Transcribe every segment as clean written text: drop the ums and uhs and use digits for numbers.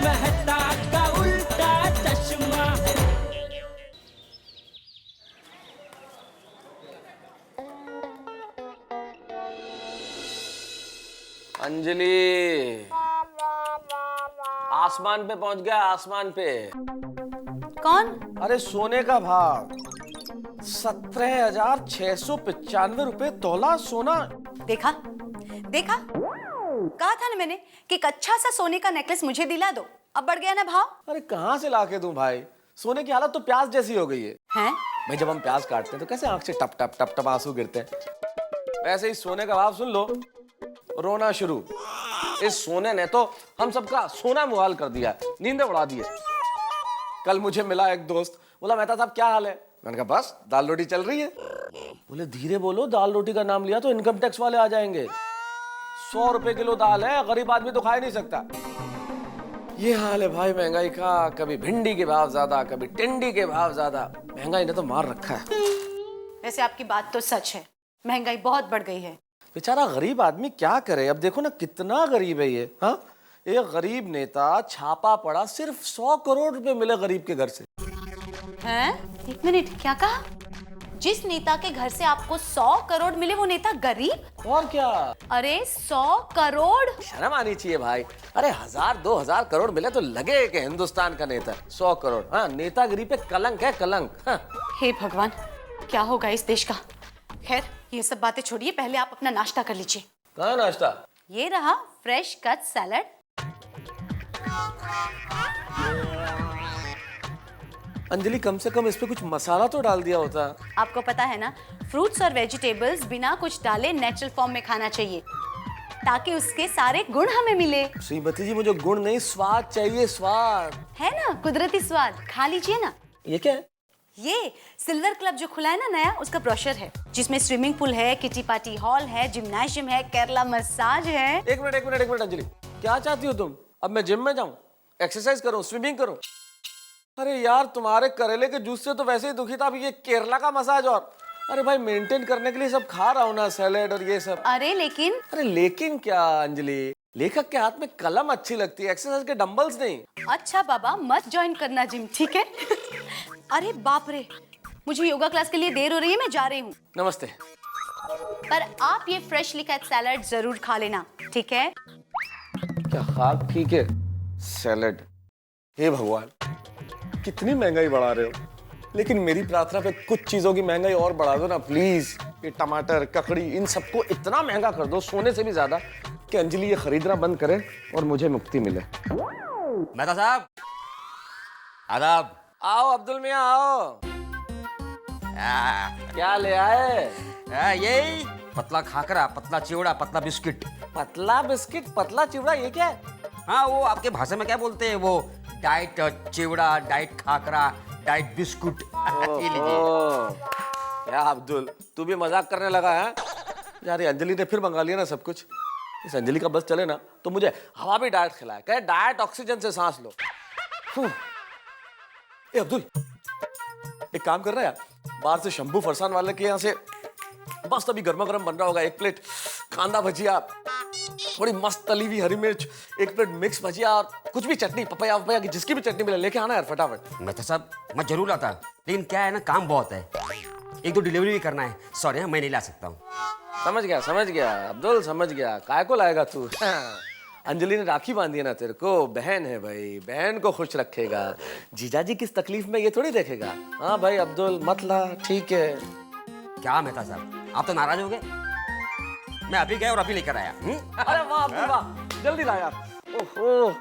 मेहता का उल्टा चश्मा। अंजलि, आसमान पे पहुंच गया, आसमान पे। कौन? अरे सोने का भाव 17,695 रुपए तोला सोना। देखा देखा, कहा था ना मैंने कि एक अच्छा सा सोने का नेकलेस मुझे दिला दो। अब बढ़ गया ना भाव। अरे कहाँ से लाके दूं भाई, सोने की हालत तो प्याज जैसी हो गई है। हैं? भाई जब हम प्याज काटते हैं तो कैसे आंख से टप टप टप टप आंसू गिरते हैं, वैसे ही सोने का भाव सुन लो, रोना शुरू। इस सोने ने तो हम सबका सोना मुहाल कर दिया, नींदें उड़ा दी है। कल मुझे मिला एक दोस्त, बोला मेहता साहब क्या हाल है? मैंने कहा बस दाल रोटी चल रही है। बोले धीरे बोलो, दाल रोटी का नाम लिया तो इनकम टैक्स वाले आ जाएंगे। 100 रुपए किलो दाल है, गरीब आदमी तो खा ही नहीं सकता। ये हाल है भाई महंगाई का, कभी भिंडी के भाव ज्यादा, कभी टिंडी के भाव ज्यादा। महंगाई ने तो मार रखा है। वैसे आपकी बात तो सच है, महंगाई बहुत बढ़ गई है। बेचारा गरीब आदमी क्या करे? अब देखो ना कितना गरीब है ये। हाँ, एक गरीब नेता छापा पड़ा, सिर्फ 100 करोड़ रुपए मिले गरीब के घर से। हैं? एक मिनट, क्या कहा? जिस नेता के घर से आपको 100 करोड़ मिले वो नेता गरीब? और क्या? अरे 100 करोड़! शर्म आनी चाहिए भाई। अरे 1000-2000 करोड़ मिले तो लगे कि हिंदुस्तान का नेता। 100 करोड़, हाँ, नेतागिरी पे कलंक है, कलंक। हाँ। हे भगवान, क्या होगा इस देश का? खैर ये सब बातें छोड़िए, पहले आप अपना नाश्ता कर लीजिए। कहाँ नाश्ता? ये रहा फ्रेश कट सैलड। अंजलि कम से कम इस पे कुछ मसाला तो डाल दिया होता। आपको पता है ना, फ्रूट्स और वेजिटेबल्स बिना कुछ डाले नेचुरल फॉर्म में खाना चाहिए, ताकि उसके सारे गुण हमें मिले। श्रीमती जी मुझे गुण नहीं, स्वाद चाहिए, स्वाद। है ना कुदरती स्वाद, खा लीजिए ना। ये क्या है? ये सिल्वर क्लब जो खुला है ना नया, उसका ब्रोशर है, जिसमें स्विमिंग पूल है, किटी पार्टी हॉल है, जिम्नाशियम है, केरला मसाज है। एक मिनट अंजलि, क्या चाहती हो तुम? अब मैं जिम में जाऊं, एक्सरसाइज करूं, स्विमिंग करूं? अरे यार तुम्हारे करेले के जूस से तो वैसे ही दुखी था, अभी ये केरला का मसाज और। अरे भाई मेंटेन करने के लिए सब खा रहा हूं ना, सैलेड और ये सब। अरे लेकिन क्या अंजलि, लेखक के हाथ में कलम अच्छी लगती है, एक्सरसाइज के डंबल्स नहीं। अच्छा बाबा, मत ज्वाइन करना जिम, ठीक है? अरे बाप रे, मुझे योगा क्लास के लिए देर हो रही है, मैं जा रही हूँ। नमस्ते। पर आप ये फ्रेशली कट सैलड जरूर खा लेना, ठीक है? क्या खाक ठीक है? सैलेड। हे भगवान, कितनी महंगाई बढ़ा रहे हो, लेकिन मेरी प्रार्थना पे कुछ चीजों की महंगाई और बढ़ा दो ना प्लीज। ये टमाटर, ककड़ी, इन सबको इतना महंगा कर दो, सोने से भी ज्यादा, कि अंजलि ये खरीदना बंद करे और मुझे मुक्ति मिले। मेहता साहब, आदाब। आओ अब्दुल मियां आओ। क्या ले आए? यही पतला खाकरा, पतला चिवड़ा, पतला बिस्किट। पतला बिस्किट, पतला चिवड़ा, ये क्या है? हाँ, वो आपके भाषा में क्या बोलते हैं? वो डाइट चिवड़ा, डाइट खाकरा, डाइट बिस्कुट। ये लीजिए। क्या अब्दुल, तू भी मजाक करने लगा है? यार ये अंजलि ने फिर मंगा लिया ना सब कुछ। इस अंजलि का बस चले ना तो मुझे हवा भी डाइट खिलाए, कहे डाइट ऑक्सीजन से सांस लो। ए अब्दुल, एक काम कर रहा है, बाहर से शंभू फरसान वाले के यहाँ से बस अभी गर्मा गर्म बन रहा होगा, एक प्लेट कांदा भजिया, थोड़ी मस्त तली हुई हरी मिर्च, एक प्लेट मिक्स भजिया और कुछ भी चटनी, पपाया वपाया की जिसकी भी चटनी मिले लेके आना यार फटाफट। मेहता साहब, मैं जरूर आता, लेकिन क्या है ना, काम बहुत है, एक दो डिलीवरी भी करना है। सॉरी, मैं नहीं ला सकता हूँ। समझ गया अब्दुल, समझ गया। काय को लाएगा तू? अंजलि ने राखी बांधी है ना तेरे को, बहन है भाई, बहन को खुश रखेगा। जीजाजी किस तकलीफ में ये थोड़ी देखेगा। हाँ भाई अब्दुल मत ला, ठीक है। क्या मेहता साहब, आप तो नाराज हो गए? मैं अभी गया और अभी लेकर आया। अरे वाह अब्दुल वाह, जल्दी ला यार। ओहो।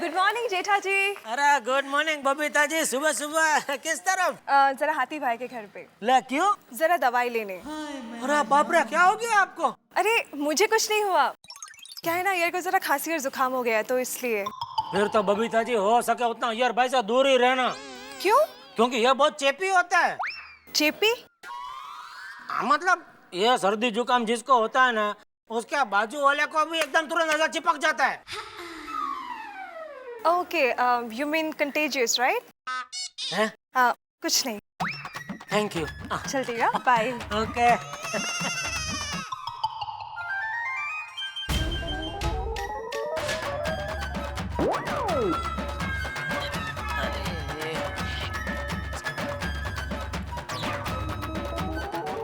गुड मॉर्निंग जेठा जी। अरे गुड मॉर्निंग बबीता जी, सुबह सुबह किस तरफ? जरा हाथी भाई के घर पे। ले क्यों? जरा दवाई लेने। अरे बाप रे, क्या हो गया आपको? अरे मुझे कुछ नहीं हुआ, क्या है ना यार को जरा खांसी और जुकाम हो गया तो इसलिए। फिर तो बबीता जी हो सके उतना यार भाई से दूर ही रहना। क्यों? क्योंकि ये बहुत चेपी होता है। चेपी? मतलब ये सर्दी जुकाम जिसको होता है ना, उसके बाजू वाले को भी एकदम तुरंत नजर चिपक जाता है। Okay, you mean contagious, right? हैं? कुछ नहीं, थैंक यू। चलती है, बाय। ओके।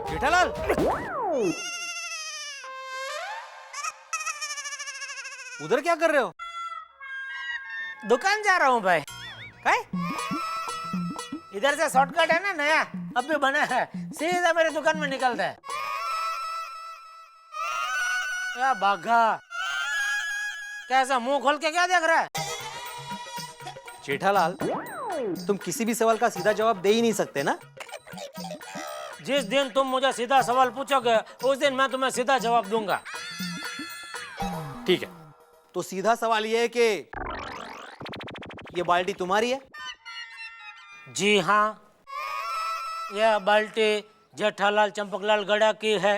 जेठालाल, उधर क्या कर रहे हो? दुकान जा रहा हूँ भाई। काय? इधर से शॉर्टकट है ना, नया अभी बना है, सीधा मेरे दुकान में निकलता है। क्या बाघा, कैसा मुंह खोल के क्या देख रहा है? जेठालाल, तुम किसी भी सवाल का सीधा जवाब दे ही नहीं सकते ना। जिस दिन तुम मुझे सीधा सवाल पूछोगे उस दिन मैं तुम्हें सीधा जवाब दूंगा। ठीक है, तो सीधा सवाल ये है कि ये बाल्टी तुम्हारी है? जी हाँ, यह बाल्टी जेठालाल चंपकलाल गड़ा की है।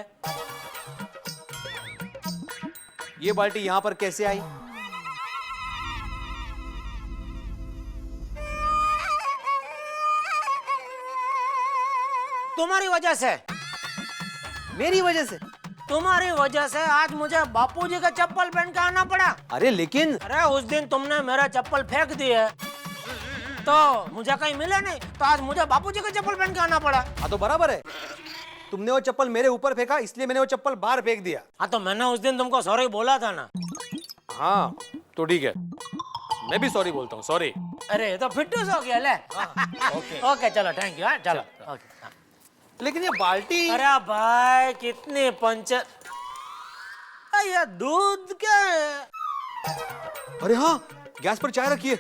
ये बाल्टी यहाँ पर कैसे आई? तुम्हारी वजह से। मेरी वजह से? तुम्हारी वजह से आज मुझे बापूजी का चप्पल पहन के आना पड़ा। अरे लेकिन अरे उस दिन तुमने मेरा चप्पल फेंक दिए तो मुझे कहीं मिला नहीं, तो आज मुझे बापूजी का चप्पल पहन के आना पड़ा। हाँ तो बराबर है, तुमने वो चप्पल मेरे ऊपर फेंका इसलिए मैंने वो चप्पल बाहर फेंक दिया। हाँ तो मैंने उस दिन तुमको सॉरी बोला था ना। हाँ तो ठीक है, मैं भी सॉरी बोलता हूँ, सॉरी। अरे तो फिट्टूस हो गया ले। ओके चलो, थैंक यू। चलो ओके। लेकिन ये बाल्टी, अरे भाई कितनी पंचर, ये दूध क्या है? अरे हाँ, गैस पर चाय रखिए,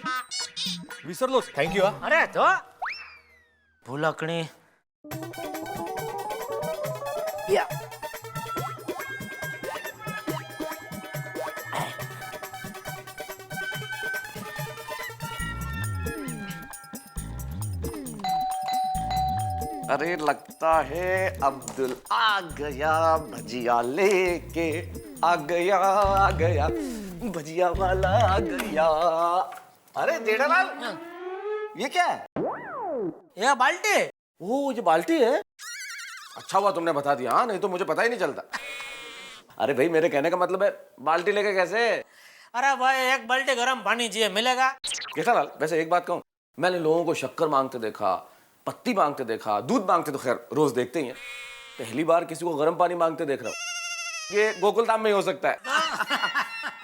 विसर लो। Thank you. अरे तो भूलकड़ी या अरे लगता है अब्दुल आ गया, भजिया लेके आ गया भजिया वाला आ गया। अरे जेठालाल, ये क्या है? ये बाल्टी। ओ ये बाल्टी है? अच्छा हुआ तुमने बता दिया, हाँ नहीं तो मुझे पता ही नहीं चलता। अरे भाई मेरे कहने का मतलब है बाल्टी लेके कैसे? अरे भाई एक बाल्टी गर्म पानी चाहिए, मिलेगा? जेठालाल वैसे एक बात कहूँ, मैंने लोगों को शक्कर मांगते देखा, पत्ती मांगते देखा, दूध मांगते तो खैर रोज देखते ही हैं, पहली बार किसी को गर्म पानी मांगते देख रहा हूँ। ये गोकुल धाम में ही हो सकता है।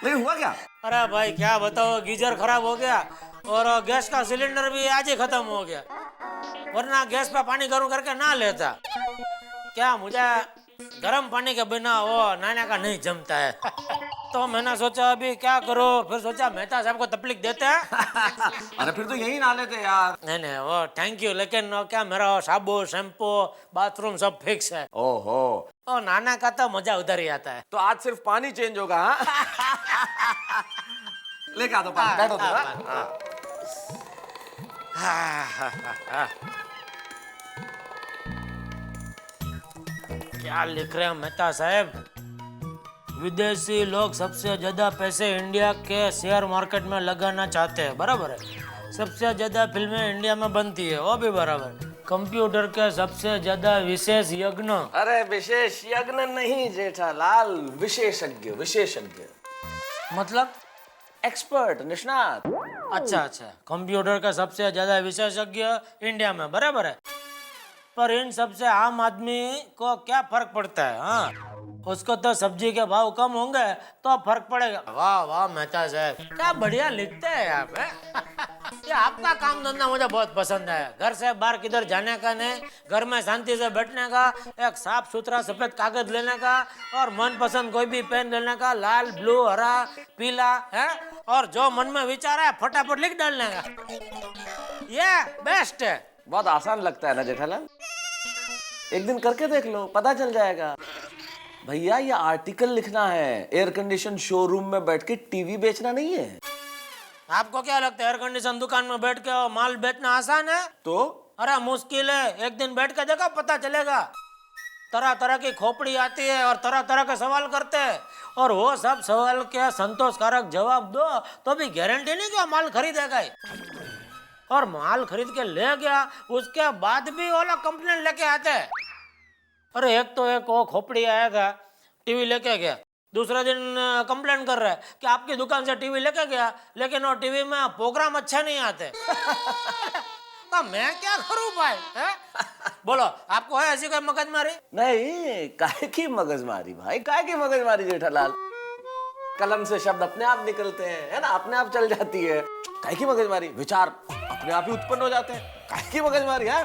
लेकिन हुआ क्या? अरे भाई क्या बताओ, गीजर खराब हो गया और गैस का सिलेंडर भी आज ही खत्म हो गया, वरना गैस पे पानी गर्म करके ना लेता। क्या मुझे गर्म पानी के बिना वो नहाने का नहीं जमता है। तो मैंने सोचा अभी क्या करो, फिर सोचा मेहता साहब को तकलीफ देते हैं। अरे फिर तो यही ना लेते यार। नहीं नहीं वो थैंक यू, लेकिन वो क्या मेरा साबु शैम्पू बाथरूम सब फिक्स है। ओहो, तो नहाने का तो मजा उधर ही आता है। तो आज सिर्फ पानी चेंज होगा। हाँ लेके आ दो पानी, बैठो तो। क्या लिख रहे हैं मेहता साहब? विदेशी लोग सबसे ज्यादा पैसे इंडिया के शेयर मार्केट में लगाना चाहते हैं, बराबर है। सबसे ज्यादा फिल्में इंडिया में बनती है, वो भी बराबर। कंप्यूटर के सबसे ज्यादा विशेष यज्ञ। अरे विशेष यज्ञ नहीं जेठालाल, विशेषज्ञ। विशेषज्ञ मतलब एक्सपर्ट, निष्णात। अच्छा अच्छा, कंप्यूटर का सबसे ज्यादा विशेषज्ञ इंडिया में, बराबर है। पर इन सबसे आम आदमी को क्या फर्क पड़ता है? हाँ, उसको तो सब्जी के भाव कम होंगे तो फर्क पड़ेगा। वाह वाह मेहता साहब, क्या बढ़िया लिखते हैं आप। ये आपका काम धंधा मुझे बहुत पसंद है। घर से बाहर किधर जाने का नहीं, घर में शांति से बैठने का, एक साफ सुथरा सफेद कागज लेने का और मनपसंद कोई भी पेन लेने का, लाल ब्लू हरा पीला है, और जो मन में विचार है फटाफट लिख डालने का। ये बेस्ट है। बहुत आसान लगता है ना जेठालाल, एक दिन करके देख लो, पता चल जाएगा। भैया ये आर्टिकल लिखना है, एयर कंडीशन शोरूम में बैठ के टीवी बेचना नहीं है। आपको क्या लगता है एयर कंडीशन दुकान में बैठ के माल बेचना आसान है? तो अरे मुश्किल है, एक दिन बैठ के देखो पता चलेगा। तरह तरह की खोपड़ी आती है और तरह तरह के सवाल करते हैं, और वो सब सवाल के संतोषकारक जवाब दो तो भी गारंटी नहीं कि वो माल खरीदेगा ही। और माल खरीद के ले गया, उसके बाद भी वो लोग कंप्लेंट लेके आते हैं। अरे एक तो एक वो खोपड़ी आएगा, टीवी लेके गया, दूसरे दिन कंप्लेन कर रहा है कि आपकी दुकान से टीवी लेके गया लेकिन वो टीवी में प्रोग्राम अच्छा नहीं आते। तो मैं क्या करूं भाई, है? बोलो, आपको है ऐसी कोई मगजमारी? नहीं, काहे की मगजमारी भाई, काहे की मगजमारी जेठालाल? कलम से शब्द अपने आप निकलते हैं, है ना, अपने आप चल जाती है। काहे की मगजमारी? विचार अपने आप ही उत्पन्न हो जाते हैं। काहे की मगजमारी है?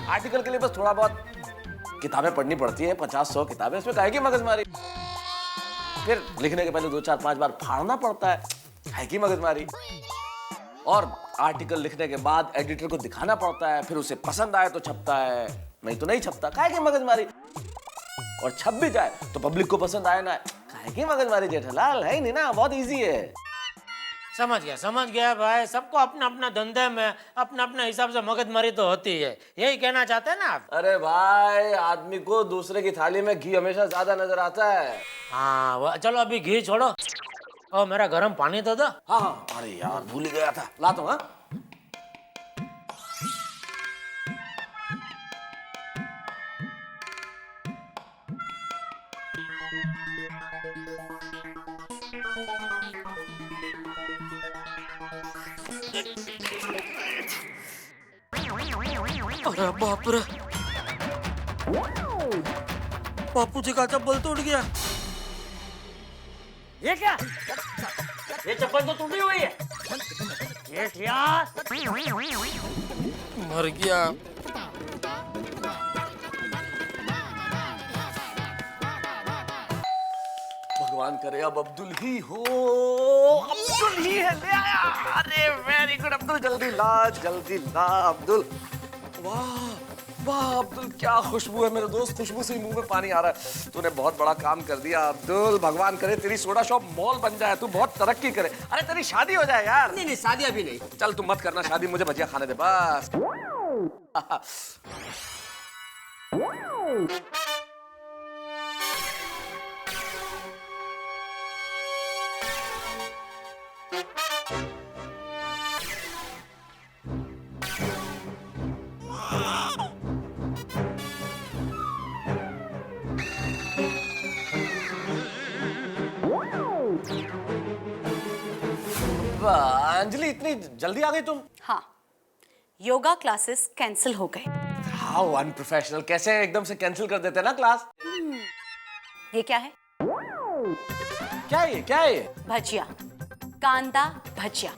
आर्टिकल के लिए बस थोड़ा बहुत किताबें पढ़नी पड़ती है, 50-100 किताबें, इसमें काहे की मगजमारी? फिर लिखने के पहले 2-4-5 बार फाड़ना पड़ता है, काहे की मगजमारी? और आर्टिकल लिखने के बाद एडिटर को दिखाना पड़ता है, फिर उसे पसंद आए तो छपता है, नहीं तो नहीं छपता, काहे की मगजमारी? और छप भी जाए तो पब्लिक को पसंद आए ना, काहे की मगजमारी जेठालाल? है ही नहीं ना, बहुत इजी है। समझ गया भाई, सबको अपना अपना धंधे में अपना अपना हिसाब से मगजमारी तो होती है, यही कहना चाहते हैं ना आप? अरे भाई, आदमी को दूसरे की थाली में घी हमेशा ज्यादा नजर आता है। हाँ, चलो अभी घी छोड़ो और मेरा गर्म पानी तो दो। हाँ हाँ, अरे यार भूल ही गया था, लाता हूँ। हाँ, अरे बाप रे, बापू जी का चप्पल टूट गया। ये क्या? ये चप्पल तो टूटी हुई है। ये क्या? मर गया। भगवान करे अब अब्दुल ही हो। अब्दुल ही है, ले आया। अरे वेरी गुड अब्दुल, जल्दी ला अब्दुल। वाह वाह अब्दुल, क्या खुशबू है मेरे दोस्त, खुशबू से ही मुंह में पानी आ रहा है। तूने बहुत बड़ा काम कर दिया अब्दुल, भगवान करे तेरी सोडा शॉप मॉल बन जाए, तू बहुत तरक्की करे। अरे तेरी शादी हो जाए यार। नहीं शादी अभी नहीं। चल तू मत करना शादी, मुझे भजिया खाने दे बस। अंजलि, इतनी जल्दी आ गई तुम? हाँ, योगा क्लासेस कैंसिल हो गए। हाउ अनप्रोफेशनल, कैसे एकदम से कैंसिल कर देते ना क्लास? ये क्या है? क्या है ये? भजिया, कांदा भजिया।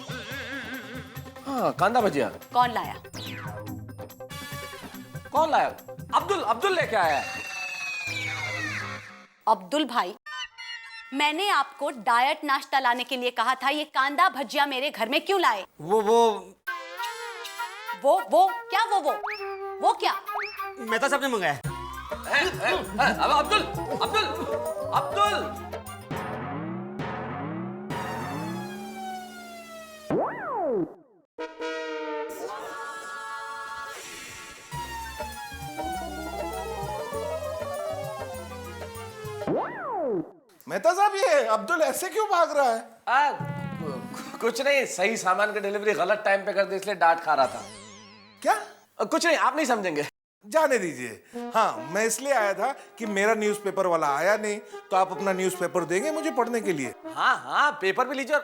हाँ, कांदा भजिया। कौन लाया? कौन लाया? अब्दुल लेके आया है। अब्दुल भाई, मैंने आपको डाइट नाश्ता लाने के लिए कहा था, ये कांदा भजिया मेरे घर में क्यों लाए? वो क्या वो क्या? मैं तो सबने मंगाया। अब अब्दुल मेहता साहब, ये अब्दुल ऐसे क्यों भाग रहा है? कुछ नहीं, सही सामान की डिलीवरी गलत टाइम पे कर दी, इसलिए डांट खा रहा था। क्या? कुछ नहीं, आप नहीं समझेंगे। जाने दीजिए। हाँ, मैं इसलिए आया था कि मेरा न्यूज़पेपर वाला आया नहीं, तो आप अपना न्यूज़पेपर देंगे मुझे पढ़ने के लिए? हाँ, पेपर भी लीजिए।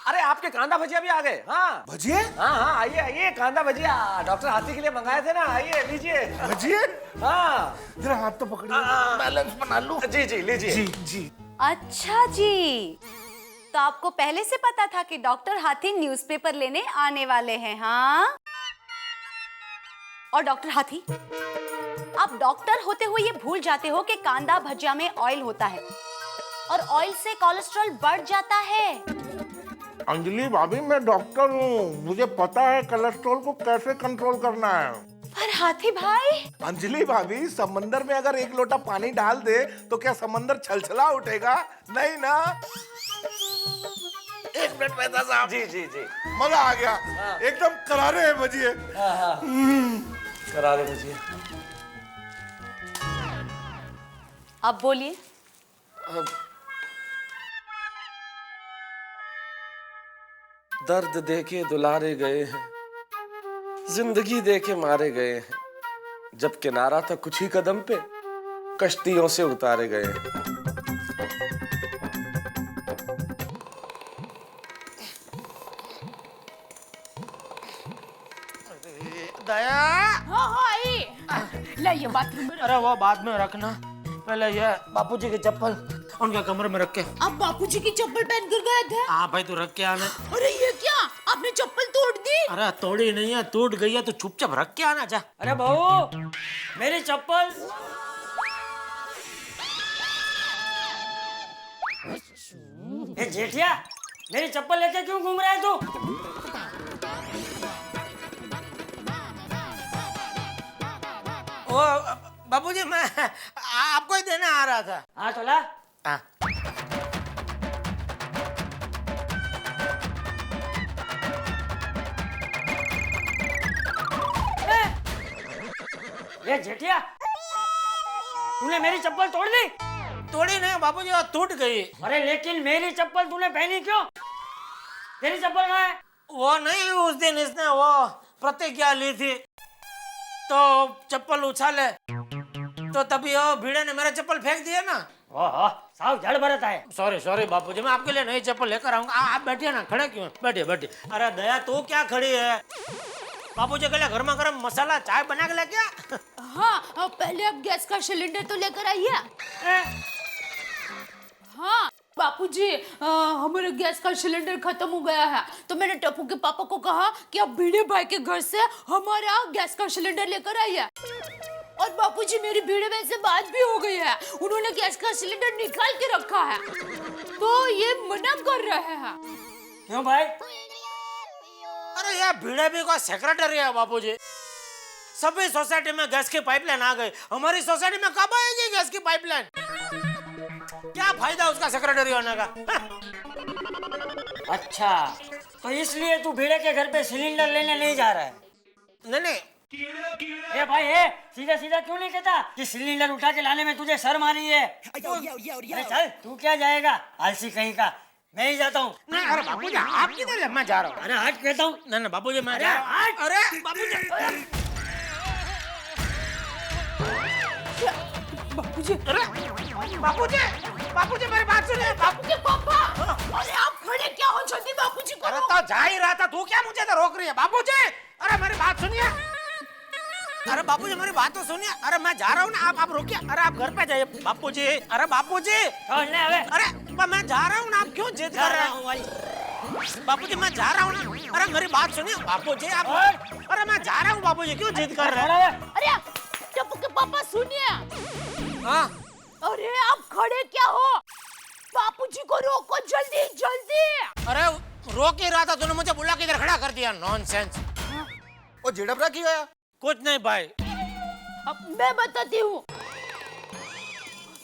अरे आपके कांदा भजिया भी आ गए। हाँ भजिए? हाँ, आइए कांदा भजिया डॉक्टर हाथी के लिए मंगाए थे ना, आइए लीजिए। भजिए? हाँ, जरा हाथ तो पकड़िए, बैलेंस बना लूं। जी लीजिए। जी। अच्छा जी, तो आपको पहले से पता था कि डॉक्टर हाथी न्यूज़पेपर लेने आने वाले हैं? हाँ, और डॉक्टर हाथी, आप डॉक्टर होते हुए ये भूल जाते हो कि कांदा भजिया में ऑयल होता है और ऑयल से कोलेस्ट्रॉल बढ़ जाता है। अंजलि भाभी, मैं डॉक्टर हूँ, मुझे पता है कोलेस्ट्रॉल को कैसे कंट्रोल करना है। पर हाथी भाई, अंजलि भाभी, समंदर में अगर 1 लोटा पानी डाल दे तो क्या समंदर छलछला उठेगा? नहीं ना। 1 मिनट मेहता साहब। जी मजा आ गया। एकदम करारे हैं भजिए। करारे भजिए। अब बोलिए। दर्द देके दुलारे गए हैं, जिंदगी देके मारे गए हैं, जब किनारा था कुछ ही कदम पे, कश्तियों से उतारे गए हैं। दया। हाँ हाँ आई। लाइए बाथरूम में। अरे वो बाद में रखना, पहले ये बापूजी की चप्पल उनके कमरे में रख के। आप बापूजी की चप्पल पहन कर गए थे? हाँ भाई तू रख के आना। अरे ये क्या, आपने चप्पल तोड़ दी? अरे तोड़ी नहीं है, टूट गई है तो चुपचाप रख के आना। जा। अरे बहू, मेरी चप्पल। ए जेठिया, मेरी चप्पल लेके क्यों घूम रहा है तू? ओ बापूजी मैं आपको ही देने आ रहा था। हाँ तो ला। हाँ। ये जेठिया, तूने मेरी चप्पल तोड़ दी? तोड़ी नहीं बापूजी, वो टूट गई। अरे लेकिन मेरी चप्पल तूने पहनी क्यों? तेरी चप्पल कहाँ है? वो नहीं, उस दिन इसने वो प्रतिज्ञा ली थी तो चप्पल उछाले तो तभी वो भीड़े ने मेरा चप्पल फेंक दिया ना। ओहो, साहब जड़ बरता है। सॉरी सॉरी बापूजी, मैं आपके लिए नई चप्पल लेकर आऊंगा। आप बैठिए ना, खड़े क्यों? बैठिए बैठिए। अरे दया तू क्या खड़ी है? बापूजी के लिए गर्मा गर्म मसाला चाय बना के ले क्या? हाँ, पहले आप गैस का सिलेंडर तो लेकर आइए। हाँ बापूजी, हमारे गैस का सिलेंडर खत्म हो गया है, तो मैंने टप्पू के पापा को कहा कि आप भिड़े भाई के घर से हमारा गैस का सिलेंडर लेकर आइए। और बापूजी मेरी भिड़े भाई से बात भी हो गई है, उन्होंने गैस का सिलेंडर निकाल के रखा है, तो ये मना कर रहे हैं। क्यों भाई? अरे यार भिड़े भी को सेक्रेटरी है बापूजी। सभी सोसाइटी में गैस की पाइपलाइन आ गई, हमारी सोसाइटी में कब आएगी गैस की पाइपलाइन? क्या फायदा उसका सेक्रेटरी होने का? अच्छा, तो इसलिए तू भिड़े के घर पे सिलेंडर लेने नहीं जा रहा है? नहीं नहीं, ए भाई ए, सीधा सीधा क्यों नहीं कहता कि सिलेंडर उठा के लाने में तुझे शर्म आ रही है? अरे चल, तू क्या जाएगा, आलसी कहीं का। मैं ही जाता हूँ। नहीं अरे बापूजी आप किधर है? मैं जा रहा हूँ। अरे हट कहता हूँ। नहीं नहीं बापूजी मैं अरे जा रहा हूँ। हट। अरे बापूजी बापूजी, अरे बापूजी बापूजी मेरी बात सुनिए। बापू के पापा, अरे आप खड़े क्या हो? जल्दी बापूजी को। अरे तो जा ही रहा था, तू क्या मुझे तो रोक रही है? बापूजी अरे मेरी बात सुनिए। अरे बापूजी मेरी बात तो सुनिए। अरे मैं जा रहा हूँ ना, आप रुकिए। अरे आप घर पे जाइए बापूजी। अरे बापूजी छोड़ने अबे। अरे मैं जा रहा हूँ ना, आप क्यों जिद कर रहे हैं? बापूजी मैं जा रहा हूँ ना। अरे मेरी बात सुनिए बापूजी आप। अरे मैं जा रहा हूँ बापूजी, क्यों जिद कर रहे हैं? अरे टप्पू के पापा सुनिए। हाँ अरे आप खड़े क्या हो? बापूजी को रोको जल्दी जल्दी। अरे रोक ही रहा था, तूने मुझे बुला के इधर खड़ा कर दिया। नॉनसेंस। वो झिड़पड़ा क्यों है? कुछ नहीं भाई। अब मैं बताती हूँ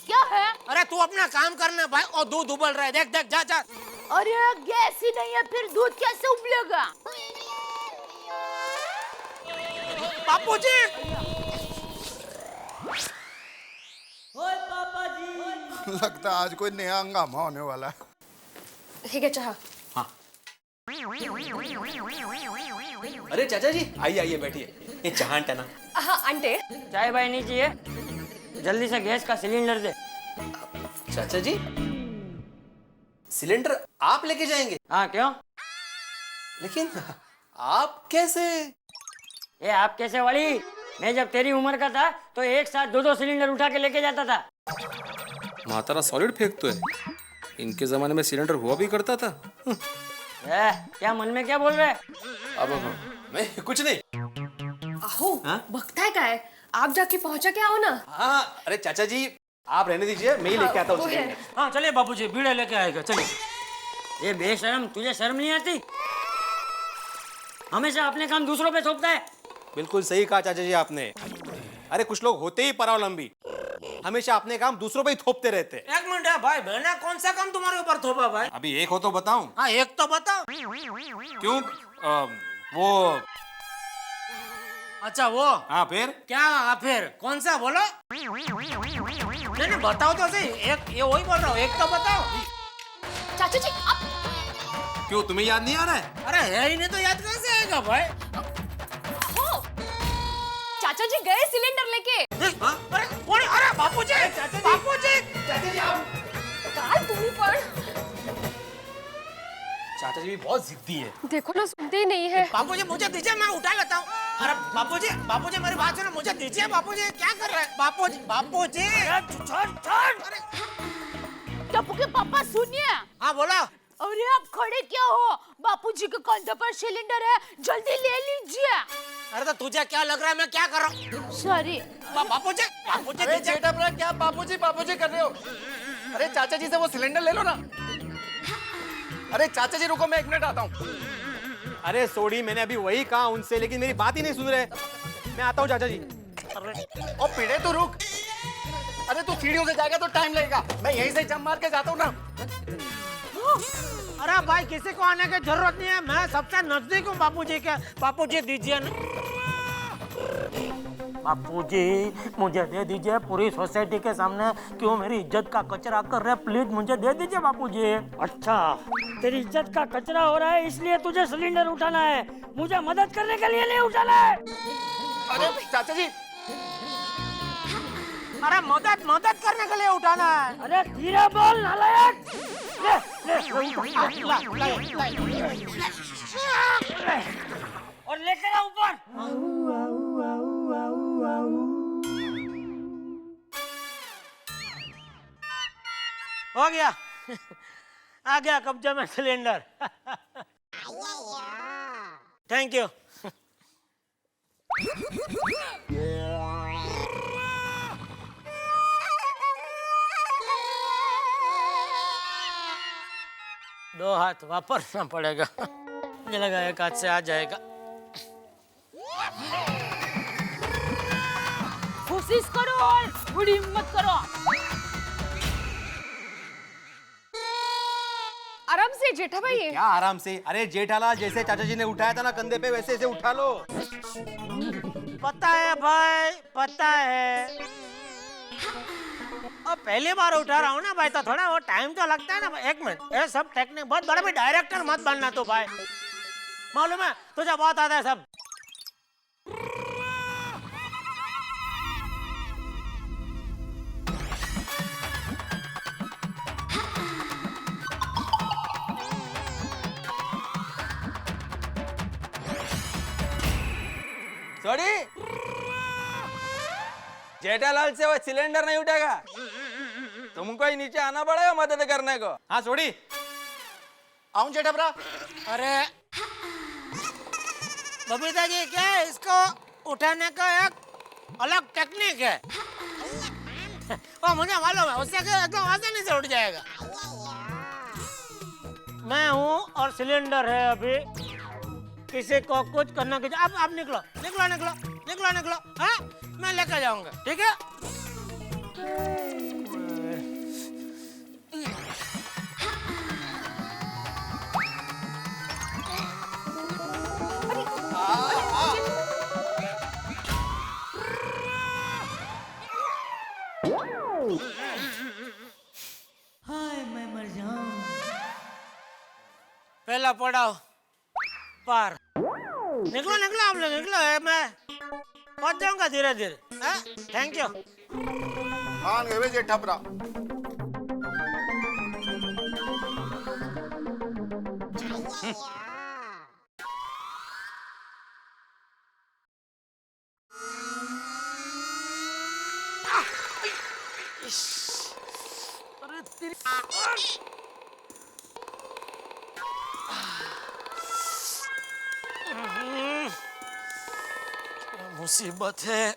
क्या है। अरे तू अपना काम करना भाई, और दूध उबल रहा है, देख देख जा जा। अरे गैस ही नहीं है, फिर दूध कैसे उबलेगा? बापूजी लगता है आज कोई नया हंगामा होने वाला है। ठीक है चाह। अरे चाचा जी आइए आइए बैठिए, ये चाहन टना। हाँ आंटे। चाय भाई नहीं चाहिए, जल्दी से गैस का सिलेंडर दे। चाचा जी सिलेंडर आप लेके जाएंगे? हाँ क्यों? लेकिन आप कैसे? ये आप कैसे वाली? मैं जब तेरी उम्र का था तो एक साथ दो दो सिलेंडर उठा के लेके जाता था। मातारा सॉलिड फेंक तो है, इनके जमाने में सिलेंडर हुआ भी करता था। क्या मन में क्या बोल रहे? अब मैं कुछ नहीं। आहो बकता है क्या है? आप जाके पहुंचा के आओ ना। हाँ अरे चाचा जी आप रहने दीजिए, मैं ही लेके आता हूँ सिलेंडर। हाँ चलिए बापूजी, बीड़े लेके आएगा। चलिए। ये बेशरम, तुझे शर्म नहीं आती? हमेशा अपने काम दूसरों पे थोपता है। बिल्कुल सही कहा चाचा जी आपने। अरे कुछ लोग होते ही परावलंबी, हमेशा अपने काम दूसरों पे ही थोपते रहते। एक मिनट है भाई, मैंने कौन सा काम तुम्हारे ऊपर थोपा भाई? अभी एक हो तो बताऊं? हाँ एक तो बताओ। क्यों? वो अच्छा वो हाँ फिर क्या फिर कौन सा बोलो? नहीं बताओ तो सही, एक ये वही बोल रहा हूँ, एक तो बताओ। चाचा जी आप क्यों तुम्हें याद नहीं आ रहा है? अरे है ही नहीं तो याद कैसे आएगा भाई? हो चाचा जी गए सिलेंडर लेके अरे कौन? अरे बापूजी, बापूजी, काय तुम्ही पण चाचा जी भी बहुत जिद्दी है। देखो ना सुनते ही नहीं है बापूजी मुझे दीजिए, मैं उठा लेता हूँ। अरे बापूजी, बापूजी मेरी बात सुनो, मुझे दीजिए बापूजी, क्या कर रहे हैं बापूजी? बापूजी, छोड़ छोड़। टप्पू के पापा सुनिए। हाँ बोलो। अरे आप खड़े क्या हो? बापूजी के कंधे पर सिलेंडर है, जल्दी ले लीजिए। अरे तो तुझे क्या लग रहा है मैं क्या कर रहा हूँ? सॉरी। बापूजी, बापूजी अरे दीजिए। जेठा भरा क्या बापूजी बापूजी कर रहे हो? अरे चाचा जी से वो सिलेंडर ले लो ना। अरे चाचा जी रुको, मैं 1 मिनट आता हूँ। अरे सोडी, मैंने अभी वही कहा उनसे, लेकिन मेरी बात ही नहीं सुन रहे। मैं आता हूँ चाचा जी। ओ पिड़े तो रुक। अरे तू सीढ़ियों से जाएगा तो टाइम लगेगा, मैं यहीं से जंप मार के जाता हूँ ना। अरे भाई किसी को आने की जरूरत नहीं है, मैं सबसे नजदीक हूँ बापूजी के। बापूजी दीजिए ना। बापूजी मुझे दे दीजिए, पूरी सोसाइटी के सामने क्यों मेरी इज्जत का कचरा कर रहे हैं, प्लीज मुझे दे दीजिए बापूजी। अच्छा, तेरी इज्जत का कचरा हो रहा है इसलिए तुझे सिलेंडर उठाना है, मुझे मदद करने के लिए नहीं उठाना है। अरे चाचा जी, अरे मदद करने के लिए उठाना है। अरे धीरे बोल नालायक। ले और लेकर आ ऊपर। हो गया, आ गया कब्जे में सिलेंडर। Thank you. दो हाथ वापरना पड़ेगा, मुझे लगा एक हाथ से आ जाएगा। कोशिश करो और बड़ी हिम्मत करो। आराम से जेठा भाई क्या आराम से? अरे जेठालाल, जैसे चाचा जी ने उठाया था ना कंधे पे, वैसे ऐसे उठा लो। पता है भाई, पता है। अब पहली बार उठा रहा हूँ ना भाई, तो थोड़ा वो टाइम तो लगता है ना। 1 मिनट, ये सब टेक्निक बहुत बड़ा भी डायरेक्टर मत बनना तो भाई, मालूम है तुझे बहुत आता है सब। सॉरी, जेठालाल से वो सिलेंडर नहीं उठेगा, तुमको ही नीचे आना पड़ेगा मदद करने को। हाँ सोडी, आऊं जेठा भरा? अरे बबीता जी, क्या है, इसको उठाने का एक अलग टेक्निक है। वो मुझे मालूम है, उससे एकदम आसानी से उठ जाएगा। मैं हूँ और सिलेंडर है, अभी किसी को कुछ करना की। अब आप निकलो निकलो निकलो निकलो निकलो। हाँ, मैं लेकर जाऊंगा, ठीक है? हाय मैं मर जाऊं। पहला पड़ाव पार। निकलो निकलो आप लोग निकलो, मैं पहुंच जाऊंगा धीरे धीरे। Thank you. मान गए जेठा भरा। मुसीबत है।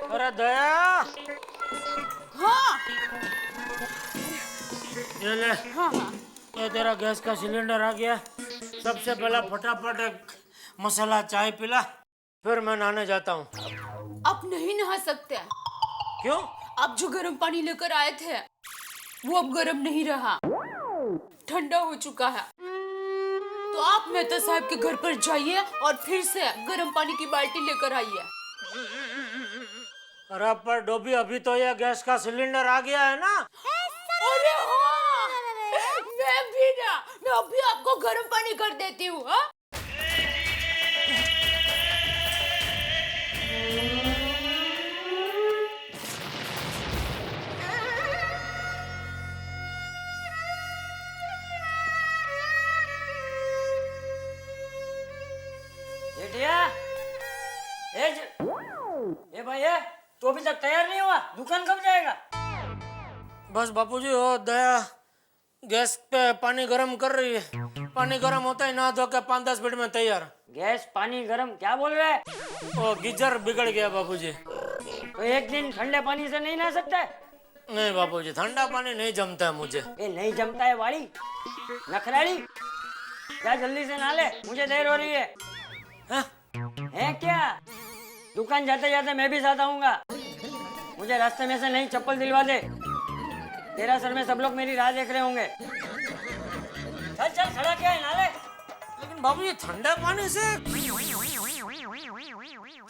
अरे दया, हाँ ये ले, हाँ हाँ ये तेरा गैस का सिलेंडर आ गया। सबसे पहला फटाफट एक मसाला चाय पिला, फिर मैं नहाने जाता हूँ। आप नहीं नहा सकते। क्यों? आप जो गर्म पानी लेकर आए थे वो अब गर्म नहीं रहा, ठंडा हो चुका है। तो आप मेहता साहब के घर पर जाइए और फिर से गर्म पानी की बाल्टी लेकर आइए। अरे पर डोबी, अभी तो ये गैस का सिलेंडर आ गया है ना। अरे हाँ, मैं अभी आपको गर्म पानी कर देती हूँ। हाँ? जेठिया, ए भाई ये तो अभी तक तैयार नहीं हुआ, दुकान कब जाएगा? बस बापूजी, वो दया गैस पे पानी गरम कर रही है। पानी गरम होता ही ना धो के 5-10 मिनट में तैयार। गैस पानी गरम क्या बोल रहा है? वो गीजर बिगड़ गया बापूजी। तो एक दिन ठंडे पानी से नहीं नहा सकता है? नहीं बापूजी, ठंडा पानी नहीं जमता है मुझे। ये नहीं जमता है वाली नखराली, क्या जल्दी से नहा ले, मुझे देर हो रही है। हाँ? है क्या? दुकान जाते जाते मैं भी साथ आऊंगा, मुझे रास्ते में से नहीं चप्पल दिलवा दे, तेरा सर में सब लोग मेरी राह देख रहे होंगे। चल चल, खड़ा क्या है, नहा ले। लेकिन बाबूजी ठंडा पानी से।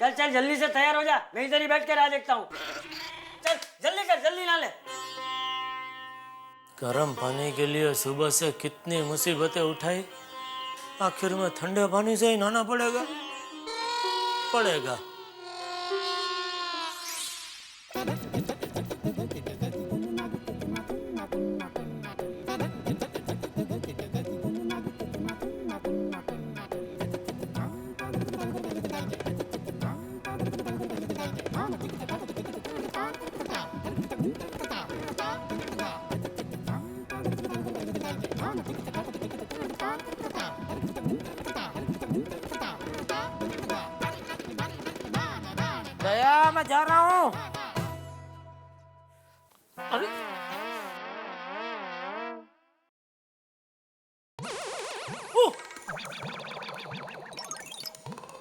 चल चल जल्दी से तैयार हो जा, मैं इधर ही बैठ के राह देखता हूँ। चल जल्दी कर, जल्दी नहा ले। गर्म पानी के लिए सुबह से कितनी मुसीबतें उठाई, आखिर में ठंडे पानी से ही नहाना पड़ेगा। दया, मैं जा रहा हूँ। अरे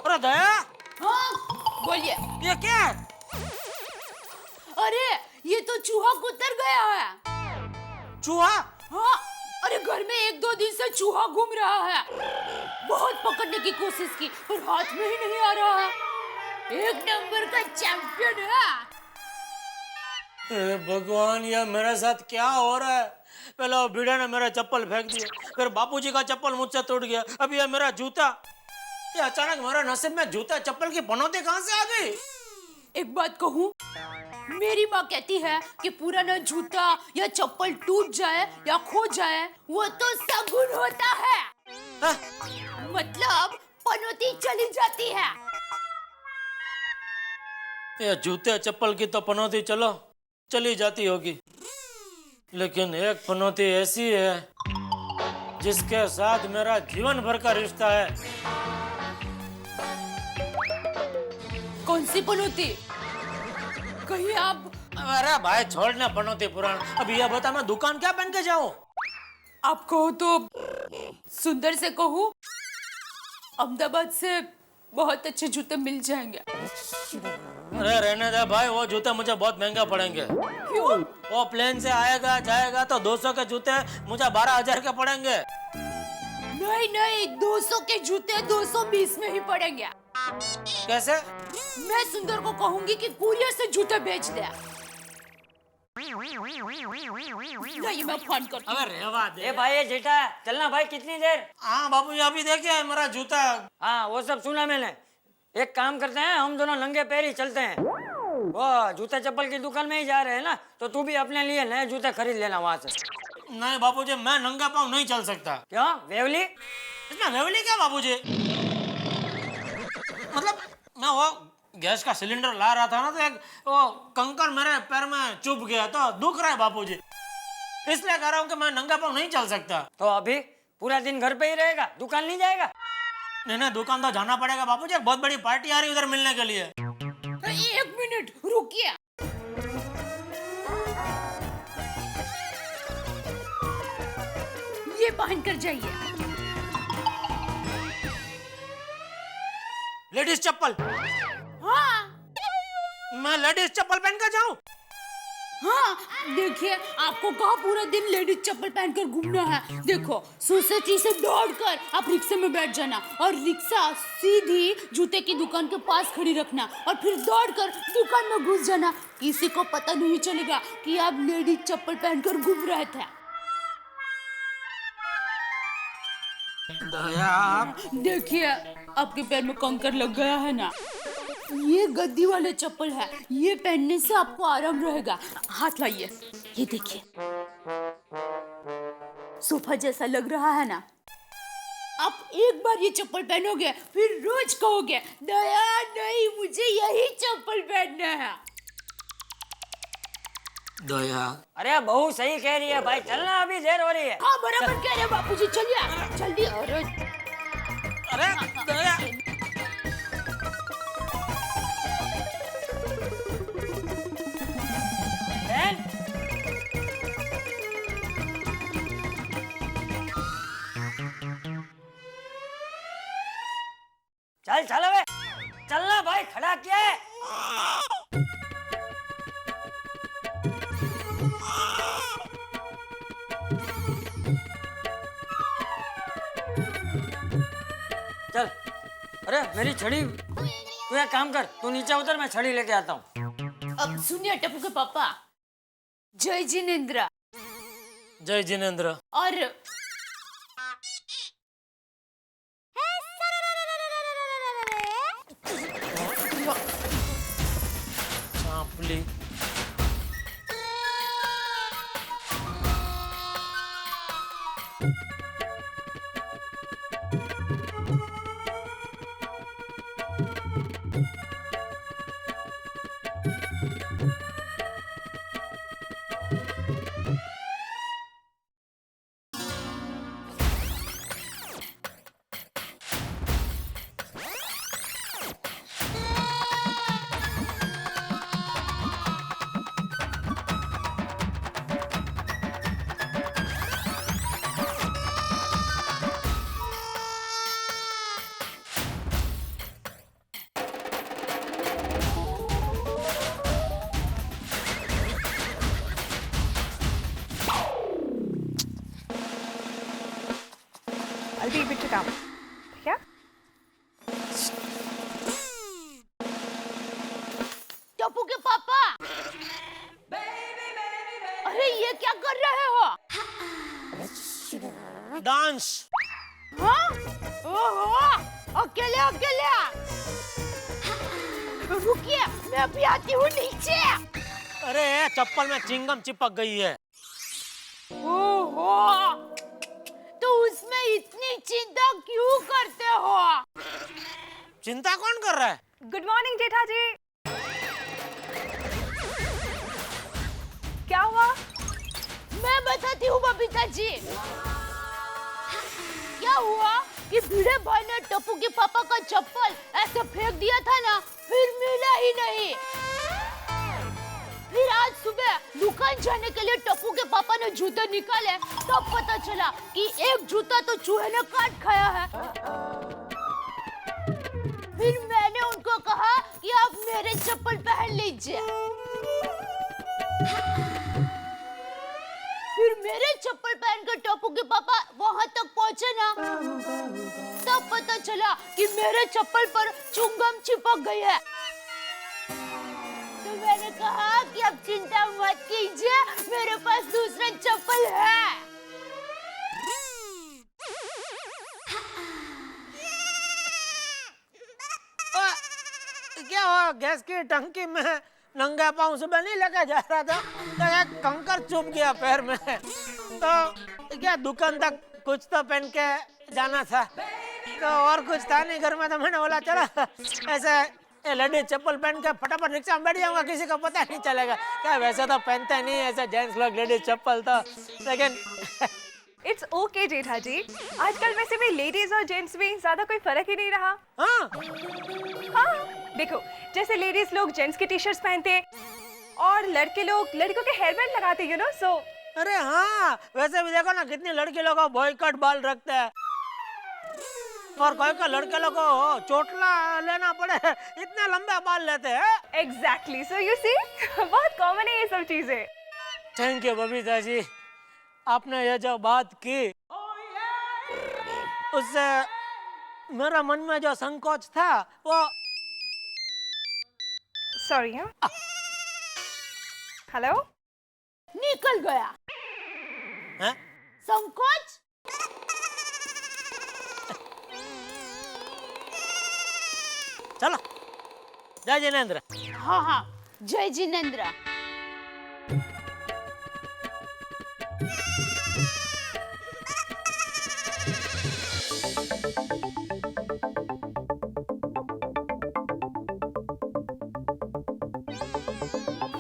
अरे दया, हाँ बोलिए। ये क्या है? अरे ये तो चूहा कुतर गया है। चूहा? हाँ, अरे घर में 1-2 दिन से चूहा घूम रहा है। बहुत पकड़ने की कोशिश की पर हाथ में ही नहीं आ रहा है। एक नंबर का चैंपियन है। हे भगवान, ये मेरे साथ क्या हो रहा है? पहले वो भिड़े ने मेरा चप्पल फेंक दिया, फिर बापूजी का चप्पल मुझसे टूट गया, अब ये मेरा जूता। ये अचानक मेरा नसीब में जूता चप्पल की पनौती कहाँ से आ गई? एक बात कहूँ, मेरी माँ कहती है कि पुराना जूता या चप्पल टूट जाए या खो जाए वो तो शगुन होता है। हाँ? मतलब पनौती चली जाती है। ये जूते चप्पल की तो पनौती चली जाती होगी, लेकिन एक पनौती ऐसी है जिसके साथ मेरा जीवन भर का रिश्ता है। कौन सी पनौती? कहीं आप? अरे भाई छोड़ना पनौती पुराण, अब ये बता मैं दुकान क्या पहन के जाऊं? आप कहो तो सुंदर से कहूँ, अहमदाबाद से बहुत अच्छे जूते मिल जाएंगे। अरे रहने दे भाई, वो जूते मुझे बहुत महंगा पड़ेंगे। क्यों? वो प्लेन से आएगा जाएगा तो 200 के जूते मुझे 12,000 के पड़ेंगे। नहीं नहीं, 200 के जूते 220 में ही पड़ेंगे। कैसे? मैं सुंदर को कहूंगी कि कुरियर से जूते भेज दे। नहीं, मैं फोन करती हूँ। अबे रेवा दे। ए भाई ये जेठा, चलना भाई, कितनी देर? हाँ बाबू, अभी देखिए मेरा जूता। हाँ वो सब सुना मैंने। एक काम करते हैं, हम दोनों नंगे पैर ही चलते हैं। वो जूते चप्पल की दुकान में ही जा रहे हैं ना, तो तू भी अपने लिए नए जूते खरीद लेना वहाँ से। नहीं बाबूजी, मैं नंगा पाँव नहीं चल सकता। क्यों? वेवली? इसमें वेवली क्या बाबूजी? मतलब मैं वो गैस का सिलेंडर ला रहा था ना, तो एक वो कंकर मेरे पैर में चुभ गया, तो दुख रहा है बापूजी। इसलिए कह रहा हूँ कि मैं नंगा पाँव नहीं चल सकता। तो अभी पूरा दिन घर पे ही रहेगा, दुकान नहीं जाएगा? नहीं, दुकान तो जाना पड़ेगा बापूजी, एक बहुत बड़ी पार्टी आ रही है उधर मिलने के लिए। एक मिनट रुकिए। ये पहन कर जाइए। लेडीज चप्पल? हाँ मैं लेडीज चप्पल पहन कर जाऊं? हाँ, देखिए आपको कहा पूरा दिन लेडीज चप्पल पहनकर घूमना है। देखो सोसाइटी से दौड़कर आप रिक्शे में बैठ जाना और रिक्शा सीधी जूते की दुकान के पास खड़ी रखना और फिर दौड़कर दुकान में घुस जाना। किसी को पता नहीं चलेगा कि आप लेडीज चप्पल पहनकर घूम रहे थे। दया, देखिए आपके पैर में कंकर लग गया है ना, ये गद्दी वाले चप्पल है, ये पहनने से आपको आराम रहेगा। हाथ लाइए, ये देखिए सोफा जैसा लग रहा है ना। आप एक बार ये चप्पल पहनोगे फिर रोज कहोगे दया नहीं मुझे यही चप्पल पहनना है। दया, अरे बहू सही कह रही है भाई, चलना अभी देर हो रही है। हाँ बराबर कह रहे हैं बापूजी, चलिए जल्दी। अरे दया, बहन, चल अबे, चलना भाई, खड़ा किया है। चल, अरे मेरी छड़ी, तू एक काम कर, तू नीचे उतर, मैं छड़ी लेके आता हूँ। अब सुनिए टप्पू के पापा, जय जिनेंद्र। जय जिनेंद्र। और चांपली। I'll be able to come. Yeah? Tappu के पापा, अरे ये क्या कर रहे हो? डांस। हाँ? ओहो, अकेले अकेले। रुकिए, मैं अभी आती हूँ नीचे। अरे चप्पल में चिंगम चिपक गई है। ओहो, तो उसमें इतनी चिंता क्यों करते हो? चिंता कौन कर रहा है? Good morning, जेठा जी। क्या हुआ? मैं बताती हूँ बबीता जी। क्या हुआ कि भिड़े भाई ने टप्पू के पापा का चप्पल ऐसे फेंक दिया था ना, फिर मिला ही नहीं। फिर आज सुबह दुकान जाने के लिए टप्पू के पापा ने जूते निकाले, तब पता चला कि एक जूता तो चूहे ने काट खाया है। फिर मैंने उनको कहा कि आप मेरे चप्पल पहन लीजिए। फिर मेरे चप्पल पहनकर टप्पू के पापा वहां तक पहुंचे ना, तब पता चला कि मेरे चप्पल पर चुंगम चिपक गई है। तो मैंने कहा कि अब चिंता मत कीजिए, मेरे पास दूसरा चप्पल है। क्या हुआ? गैस की टंकी में नंगा पाँव सुबह नहीं लगा जा रहा था तो एक कंकर चुभ गया पैर में, तो क्या दुकान तक कुछ तो पहन के जाना था, तो और कुछ था नहीं घर में, तो मैंने बोला चलो ऐसे ये लेडीज चप्पल पहन के फटाफट रिक्शा में बैठ जाऊंगा, किसी को पता नहीं चलेगा। क्या वैसे तो पहनते नहीं ऐसे जेंट्स लोग लेडीज चप्पल तो, लेकिन इट्स ओके जेठा जी, आजकल वैसे भी लेडीज और जेंट्स में ज्यादा कोई फर्क ही नहीं रहा। हाँ हाँ देखो, जैसे लेडीज लोग जेंट्स के टी शर्ट्स पहनते हैं और लड़के लोग लड़कों के हेयर बैंड लगाते हैं, यू नो। सो अरे हाँ, वैसे भी देखो ना कितनी लड़की लोग बॉय कट बाल रखते हैं और कोई को लड़के लोग को चोटला लेना पड़े इतने लंबे बाल लेते हैं। एग्जैक्टली, सो यू सी बहुत कॉमन है ये सब चीजें। थैंक यू बबीता जी, आपने ये जो बात की उससे मेरा मन में जो संकोच था वो सॉरी। हेलो, निकल गया है? संकोच। चलो जय जिनेंद्र। हाँ हाँ, जय जिनेंद्र।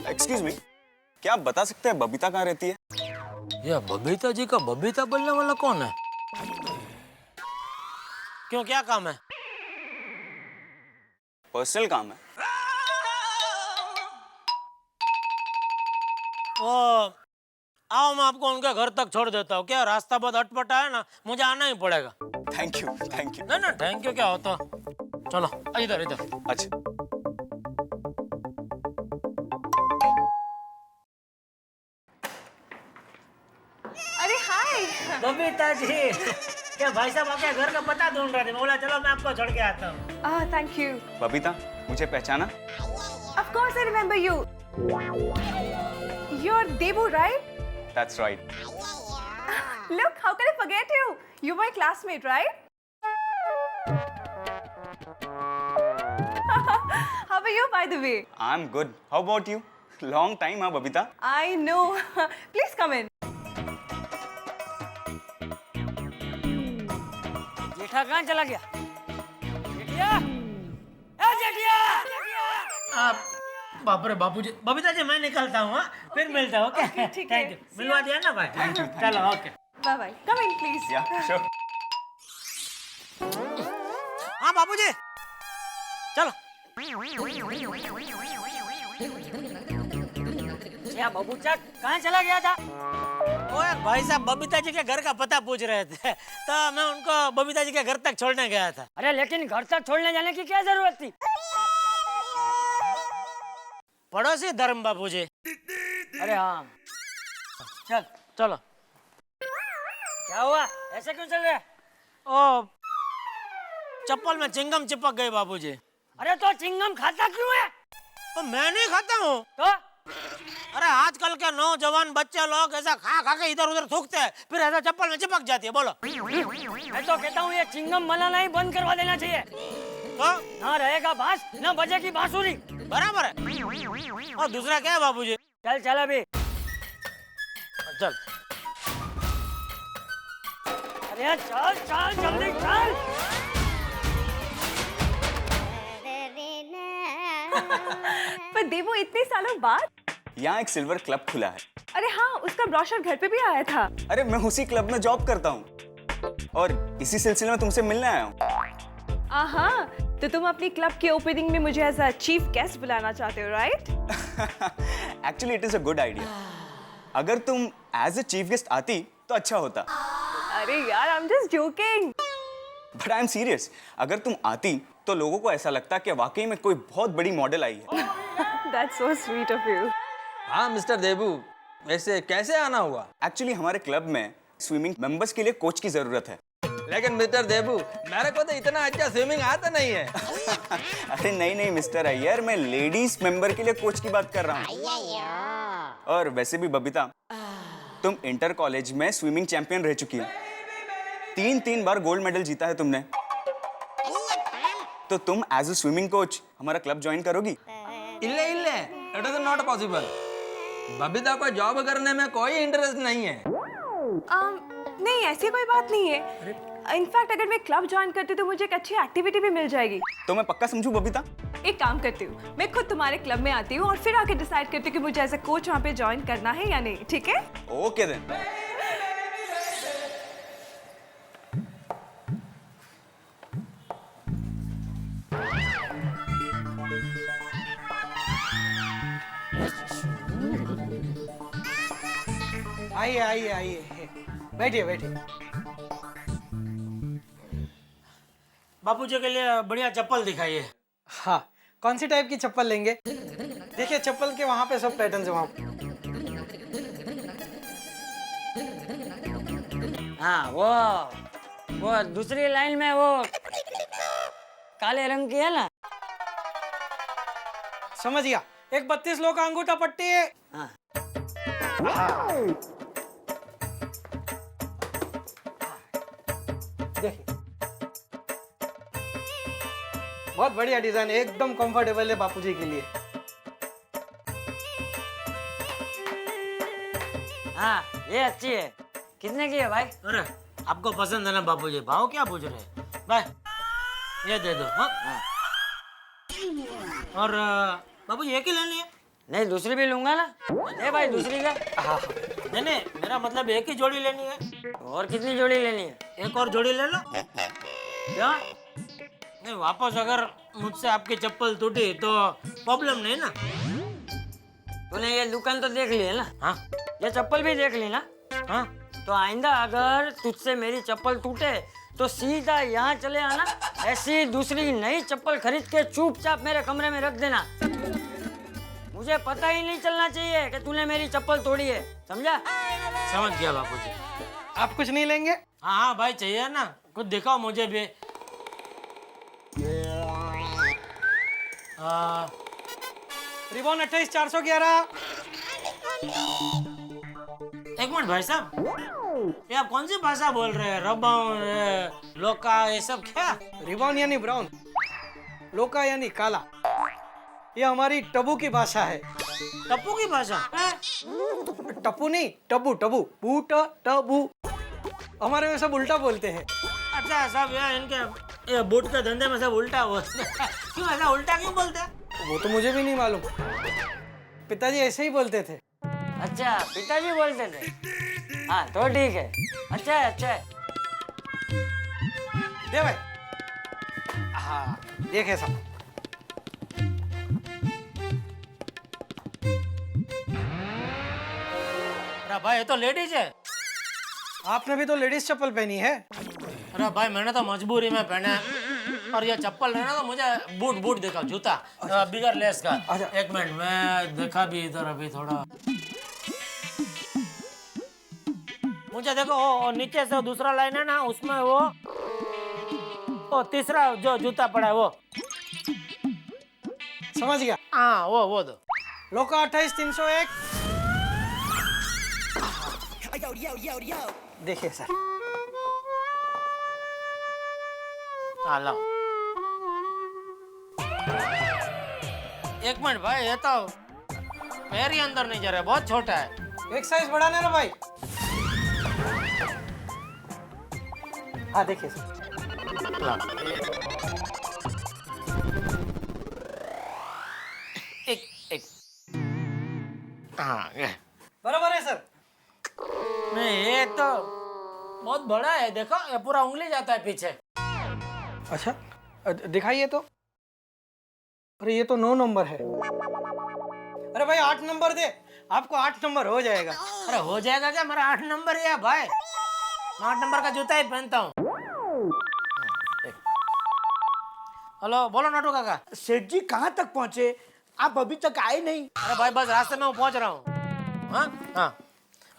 एक्सक्यूज मी, क्या आप बता सकते हैं बबीता कहाँ रहती है? ये बबीता जी का बबीता बोलने वाला कौन है? क्यों, क्या काम है? पर्सनल काम है। ओ, आओ मैं आपको उनके घर तक छोड़ देता हूँ। क्या रास्ता बहुत अटपटा है ना, मुझे आना ही पड़ेगा। Thank you thank you. ना ना थैंक यू क्या होता। चलो इधर इधर। अच्छा, अरे हाय। बबीता जी, क्या भाई साहब आपके घर का पता ढूंढ रहे थे, बोला चलो मैं आपको छोड़ के आता हूँ। Thank you. बबीता मुझे पहचाना? Of course I remember you. You're Devu, right? That's right. Look, how can I forget you? You're my classmate, right? How are you, by the way? I'm good. How about you? Long time, huh, Babita? I know. Please come in. जेठा कहाँ चला गया? जेठिया, ए जेठिया! आप बाप रे बापू जी, बबीता जी मैं निकलता हूँ, फिर मिलता हूँ। ओके ठीक है। थैंक यू, मिलवा दिया ना भाई। Thank you. चलो okay. Bye bye. Come in, please. Yeah, sure. हाँ बापू जी, चलो। क्या बबूचा कहाँ चला गया था? ओए भाई साहब बबीता जी के घर का पता पूछ रहे थे, तो मैं उनको बबीता जी के घर तक छोड़ने गया था। अरे लेकिन घर तक छोड़ने जाने की क्या जरूरत थी? पड़ोसी धर्म बाबू जी। अरे हाँ, चल चलो। क्या हुआ, ऐसे क्यों चल रहा है? ओ, चप्पल में चिंगम चिपक गई बाबू जी। अरे तो चिंगम खाता क्यों है? तो मैं नहीं खाता हूँ। तो अरे आजकल के नौजवान बच्चे लोग ऐसा खा खा के इधर उधर थूकते हैं, फिर ऐसा चप्पल में चिपक जाती है। बोलो। मैं तो कहता हूँ ये चिंगम बनाना ही बंद करवा देना चाहिए। तो ना रहेगा बांस, ना बजेगी बांसुरी। बराबर है। और दूसरा क्या है बाबूजी? चल चल अभी चल। अरे चल चल जल्दी चल। पर देवो इतने सालों बाद? यहाँ एक सिल्वर क्लब खुला है। अरे हाँ, उसका ब्रोशर घर पे भी आया था। अरे मैं उसी क्लब में जॉब करता हूँ और इसी सिलसिले में तुमसे मिलने आया हूँ। हाँ, तो तुम अपनी क्लब के ओपनिंग में मुझे एज अ चीफ गेस्ट बुलाना चाहते हो, right? Actually it is a good idea. अगर तुम एज अ चीफ गेस्ट आती तो अच्छा होता। अरे यार, I am just joking. But I am serious. अगर तुम आती तो लोगों को ऐसा लगता कि वाकई में कोई बहुत बड़ी मॉडल आई है। That's so sweet of you. हाँ मिस्टर देबू, वैसे कैसे आना हुआ? एक्चुअली हमारे क्लब में स्विमिंग मेंबर्स के लिए कोच की जरूरत है। लेकिन मिस्टर देबू, मेरे को तो इतना अच्छा स्विमिंग आता नहीं है। अरे नहीं नहीं मिस्टर अय्यर, मैं लेडीज मेंबर के लिए कोच की बात कर रहा हूँ। और वैसे भी बबीता, तुम इंटर कॉलेज में स्विमिंग चैंपियन रह चुकी हो। 3 बार गोल्ड मेडल जीता है तुमने। तो तुम एज अ स्विमिंग कोच हमारा क्लब ज्वाइन करोगी? इल्ले इल्ले, it is not possible. Babita को जॉब करने में कोई इंटरेस्ट नहीं है। नहीं, ऐसी कोई बात नहीं है। इनफैक्ट अगर मैं क्लब ज्वाइन करती तो मुझे एक अच्छी एक्टिविटी भी मिल जाएगी। तो मैं पक्का समझूं बबीता? एक काम करती हूँ, मैं खुद तुम्हारे क्लब में आती हूँ और फिर आके डिसाइड करती हूँ कि मुझे एज अ कोच वहाँ पे ज्वाइन करना है या नहीं, ठीक है? Okay then. आइए आइए आइए, बैठिए बैठिए। बापूजी के लिए बढ़िया चप्पल दिखाइए। हाँ, कौन सी टाइप की चप्पल लेंगे? देखिए चप्पल के वहाँ पे सब पैटर्न्स है वहाँ पे। हाँ वो दूसरी लाइन में वो काले रंग की है ना। समझ गया, एक 32 लो का अंगूठा पट्टी है। हाँ। देखिए बहुत बढ़िया डिजाइन है, एकदम कंफर्टेबल है बापूजी के लिए। हाँ ये अच्छी है। कितने की है भाई? अरे आपको पसंद है ना बापूजी, भाव क्या पूछ रहे हैं भाई? ये दे दो। हाँ? और बापूजी एक ही लेनी है? नहीं दूसरी भी लूंगा ना। दे भाई दूसरी का। नहीं नहीं, मेरा मतलब एक ही जोड़ी लेनी है। और कितनी जोड़ी लेनी है? एक और जोड़ी ले लो। क्यों? नहीं, वापस अगर मुझसे आपकी चप्पल टूटी तो प्रॉब्लम नहीं ना। तूने ये दुकान तो देख ली है ना? हाँ ये चप्पल भी देख ली ना? हाँ। तो आइंदा अगर तुझसे मेरी चप्पल टूटे तो सीधा यहाँ चले आना, ऐसी दूसरी नई चप्पल खरीद के चुपचाप मेरे कमरे में रख देना। मुझे पता ही नहीं चलना चाहिए कि तूने मेरी चप्पल तोड़ी है, समझा? समझ गया बापूजी। आप कुछ नहीं लेंगे? हाँ हाँ भाई, चाहिए ना, कुछ दिखाओ मुझे भी। रिबॉन 28411। एक मिनट भाई साहब, ये आप कौन सी भाषा बोल रहे हैं? रबन, लोका, ये सब क्या? रिबॉन यानी ब्राउन, लोका यानी काला। ये हमारी टबू की भाषा है। टप्पू की भाषा? टप्पू नहीं, टबू टबू, बूट टबू। हमारे में सब उल्टा बोलते हैं। अच्छा सब ये इनके ये बूट के धंधे में सब उल्टा बोलते हैं। क्यों ऐसा उल्टा क्यों बोलते हैं? वो तो मुझे भी नहीं मालूम, पिताजी ऐसे ही बोलते थे। अच्छा पिताजी बोलते थे? हाँ तो ठीक है, अच्छा है अच्छा है। दे भाई। हाँ देखे सब। अरे भाई ये तो लेडीज है। आपने भी तो लेडीज चप्पल पहनी है। अरे भाई मैंने तो मजबूरी में पहना है, और ये चप्पल है ना तो मुझे बूट बूट देखा, जूता बिगर लेस का। एक मिनट मैं देखा भी इधर अभी थोड़ा। मुझे देखो वो नीचे से दूसरा लाइन है ना, उसमें वो तीसरा जो जूता पड़ा है वो। समझ गया। हाँ वो दो। लोका 28301। देखिए सर। हाँ लाओ। एक मिनट भाई, ये तो पैर ही अंदर नहीं जा रहा है, बहुत छोटा है। एक साइज बढ़ाने ना भाई। हाँ देखिए सर। एक हाँ ये बराबर है सर। नहीं ये तो बहुत बड़ा है, देखो ये पूरा उंगली जाता है पीछे। अच्छा दिखाइए तो। अरे ये तो 9 नंबर है। अरे भाई 8 नंबर दे, आपको 8 नंबर हो जाएगा। अरे हो जाएगा क्या? मेरा 8 नंबर है भाई, मैं 8 नंबर का जूता ही पहनता हूँ। हेलो बोलो नटू काका। सेठ जी कहाँ तक पहुँचे? आप अभी तक आए नहीं। अरे भाई बस रास्ते में पहुँच रहा हूँ। हाँ हाँ।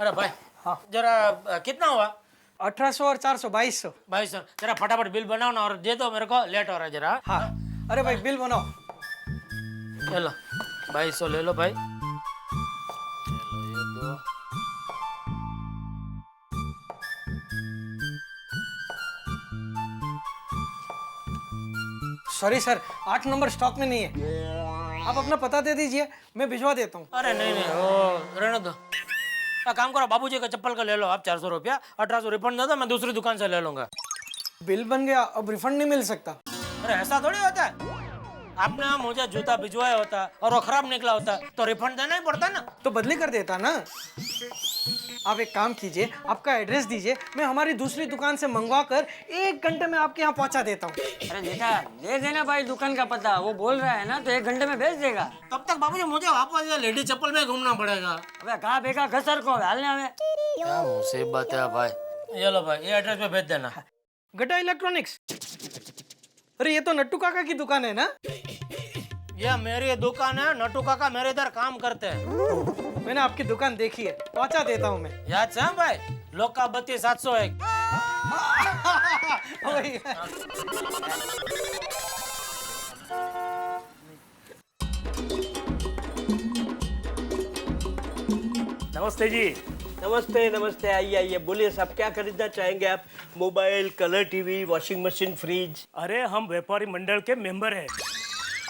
अरे भाई हाँ जरा कितना हुआ? 1800 और 400 2200। 2200। जरा फटाफट बिल बनाओ ना और दे दो मेरे को, लेट हो रहा है जरा। हाँ अरे भाई बिल बनाओ। चलो 2200 ले लो भाई। चलो ये दो। सॉरी सर, 8 नंबर स्टॉक में नहीं है। आप अपना पता दे दीजिए, मैं भिजवा देता हूँ। अरे नहीं नहीं वो रहने दो। काम करो, बाबूजी का चप्पल का ले लो आप 400 रुपया, 1800 रिफंड दे दो, मैं दूसरी दुकान से ले लूंगा। बिल बन गया, अब रिफंड नहीं मिल सकता। अरे ऐसा थोड़ी होता है। आपने मुझे जूता भिजवाया होता और वो खराब निकला होता तो रिफंड देना ही पड़ता ना। तो बदली कर देता ना। आप एक काम कीजिए, आपका एड्रेस दीजिए, मैं हमारी दूसरी दुकान से मंगवा कर 1 घंटे में आपके यहाँ पहुँचा देता हूँ। अरे बेटा दे देना भाई दुकान का पता, वो बोल रहा है ना तो 1 घंटे में भेज देगा। तब तक बाबूजी मुझे वापस ये लेडी चप्पल में घूमना पड़ेगा। अबे कहाँ बेगा घसर को हालने हमें। क्या मुसीबत है भाई। चलो भाई ये एड्रेस पे भेज देना। गड्ढा इलेक्ट्रॉनिक्स। अरे ये तो नट्टू काका की दुकान है ना? ये मेरी दुकान है, नट्टू काका मेरे इधर काम करते हैं। मैंने आपकी दुकान देखी है, पहुंचा देता हूँ मैं। याद से भाई, लोका बत्ती 701। नमस्ते जी। नमस्ते नमस्ते, आइए आइए, बोलिए साहब क्या खरीदना चाहेंगे आप? Mobile, colour TV, washing machine, fridge? अरे हम व्यापारी मंडल के मेंबर हैं।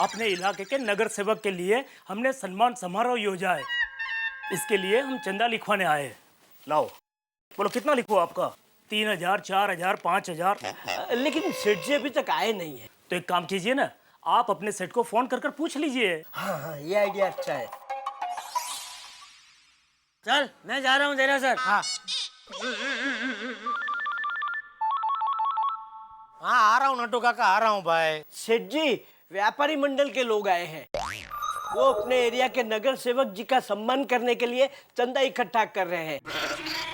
अपने इलाके के नगर सेवक के लिए हमने सम्मान समारोह योजना है, इसके लिए हम चंदा लिखवाने आए हैं। लाओ बोलो कितना लिखो आपका? 3000, 4000, 5000। लेकिन सेठ जी अभी तक आए नहीं है। तो एक काम कीजिए ना, आप अपने सेठ को फोन कर पूछ लीजिए। हाँ ये आइडिया अच्छा है। चल मैं जा रहा हूँ तेरा सर। हाँ आ रहा हूँ नट्टू काका, आ रहा हूँ भाई। सेठ जी व्यापारी मंडल के लोग आए हैं, वो अपने एरिया के नगर सेवक जी का सम्मान करने के लिए चंदा इकट्ठा कर रहे हैं।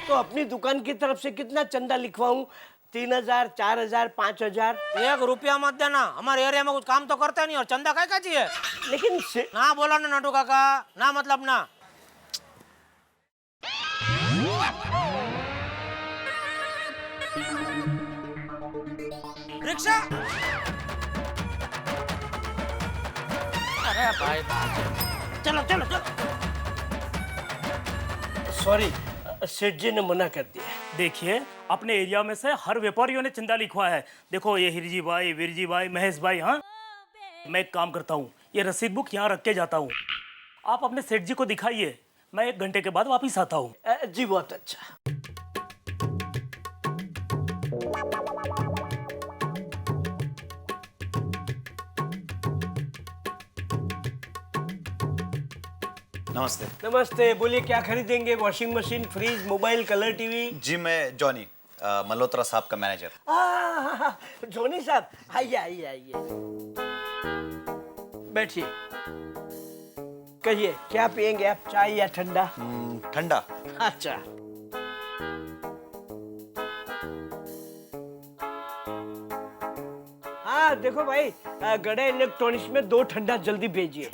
तो अपनी दुकान की तरफ से कितना चंदा लिखवाऊं? 3000, 4000, 5000? 1 रुपया मत देना, हमारे एरिया में कुछ काम तो करता नहीं और चंदा काय का चाहिए? लेकिन ना बोला ना नट्टू काका, ना मतलब ना। रिक्शा। अरे भाई चलो चलो चलो। सॉरी सेठ जी ने मना कर दिया। देखिए अपने एरिया में से हर व्यापारियों ने चंदा लिखवा है। देखो ये हिरजी भाई, वीरजी भाई, महेश भाई। हाँ मैं एक काम करता हूँ, ये रसीद बुक यहाँ रख के जाता हूँ, आप अपने सेठ जी को दिखाइए, मैं 1 घंटे के बाद वापिस आता हूँ। जी बहुत अच्छा। नमस्ते। नमस्ते, बोलिए क्या खरीदेंगे? Washing machine, fridge, mobile, colour TV? जी मैं जॉनी, मल्होत्रा साहब का मैनेजर। जॉनी साहब आइए आइए आइए, बैठिए। कहिए क्या पियेंगे आप, चाय या ठंडा? ठंडा। अच्छा। हाँ देखो भाई, गड़ा इलेक्ट्रॉनिक्स में 2 ठंडा जल्दी भेजिए।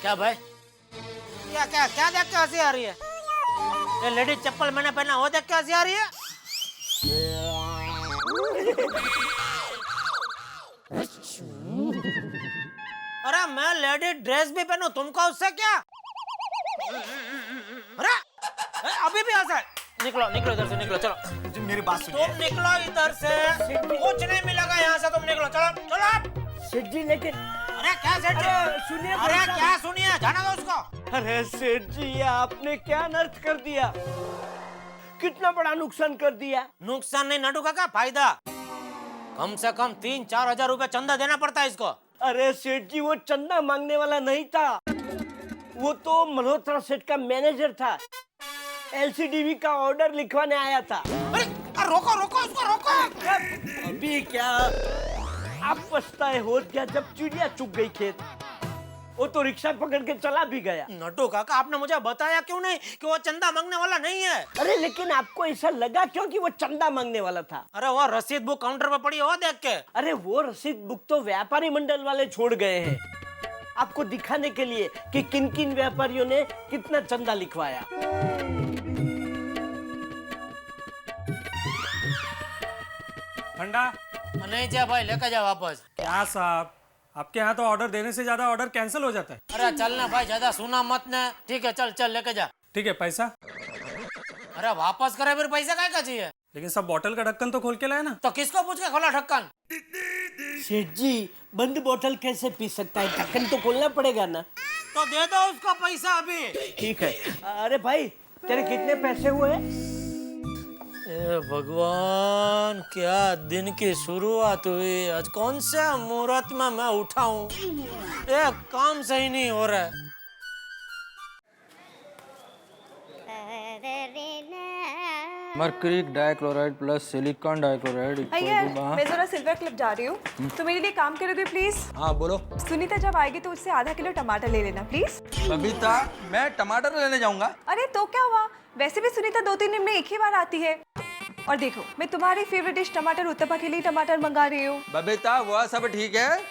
क्या भाई? क्या क्या क्या देख के हंसी आ रही है? ये लेडी चप्पल मैंने पहना वो देख के हंसी आ रही है? अरे मैं लेडी ड्रेस भी पहनूं, तुमको उससे क्या? अरे अभी भी हंसा है। निकलो निकलो इधर से, निकलो चलो। जी मेरी बात सुनिए। तुम निकलो इधर से, कुछ नहीं मिलेगा यहाँ से, तुम निकलो। चलो चलो। सेठ जी लेकिन अरे क्या सेठ जी? सुनिए। अरे क्या सुनिए, जाना दो उसको। अरे सेठ जी ये आपने क्या अनर्थ कर दिया, कितना बड़ा नुकसान कर दिया। नुकसान नहीं नट्टू काका, फायदा। कम से कम 3-4 हजार रुपए चंदा देना पड़ता है इसको। अरे सेठ जी वो चंदा मांगने वाला नहीं था, वो तो मल्होत्रा सेठ का मैनेजर था, एलसीडीवी का ऑर्डर लिखवाने आया था। अरे रोको रोको उसको, रोको। अभी क्या आप पछताए हो क्या जब चिड़िया चुग गई खेत, वो तो रिक्शा पकड़ के चला भी गया। नट्टू काका आपने मुझे बताया क्यों नहीं कि वो चंदा मांगने वाला नहीं है? अरे लेकिन आपको ऐसा लगा क्यों कि वो चंदा मांगने वाला था? अरे वो रसीद बुक काउंटर पे पड़ी है, वो देख के। अरे वो रसीद बुक तो व्यापारी मंडल वाले छोड़ गए हैं, आपको दिखाने के लिए कि किन किन व्यापारियों ने कितना चंदा लिखवाया। ठंडा नहीं जा भाई, लेकर जा वापस। क्या साहब, आपके यहाँ तो ऑर्डर देने से ज्यादा ऑर्डर कैंसिल हो जाता है। अरे चल ना भाई, ज्यादा सुना मत ना। ठीक है, चल चल लेके जा। ठीक है, पैसा? अरे वापस करे, फिर पैसा काय का चाहिए? लेकिन सब बॉटल का ढक्कन तो खोल के लाए ना। तो किसको पूछ के खोला ढक्कन? सेठ जी, बंद बोतल कैसे पी सकता है? ढक्कन तो खोलना पड़ेगा ना। तो दे दो उसका पैसा अभी। ठीक है। अरे भाई, तेरे कितने पैसे हुए? ए भगवान, क्या दिन की शुरुआत हुई। आज कौन से मुहूर्त में मैं उठा हूँ। एक काम सही नहीं हो रहा है। Mercury dichloride plus silicon dichloride Iyer, मैं जरा सिल्वर क्लिप जा रही हूँ, तो मेरे लिए काम करोगे प्लीज? हाँ बोलो। सुनीता जब आएगी तो उससे आधा किलो टमाटर ले लेना प्लीज। बबीता, मैं टमाटर लेने जाऊंगा। अरे तो क्या हुआ, वैसे भी सुनीता 2-3 दिन में एक ही बार आती है। और देखो, मैं तुम्हारी फेवरेट डिश टमाटर उत्तपा के लिए टमाटर मंगा रही हूँ। बबीता, वो सब ठीक है,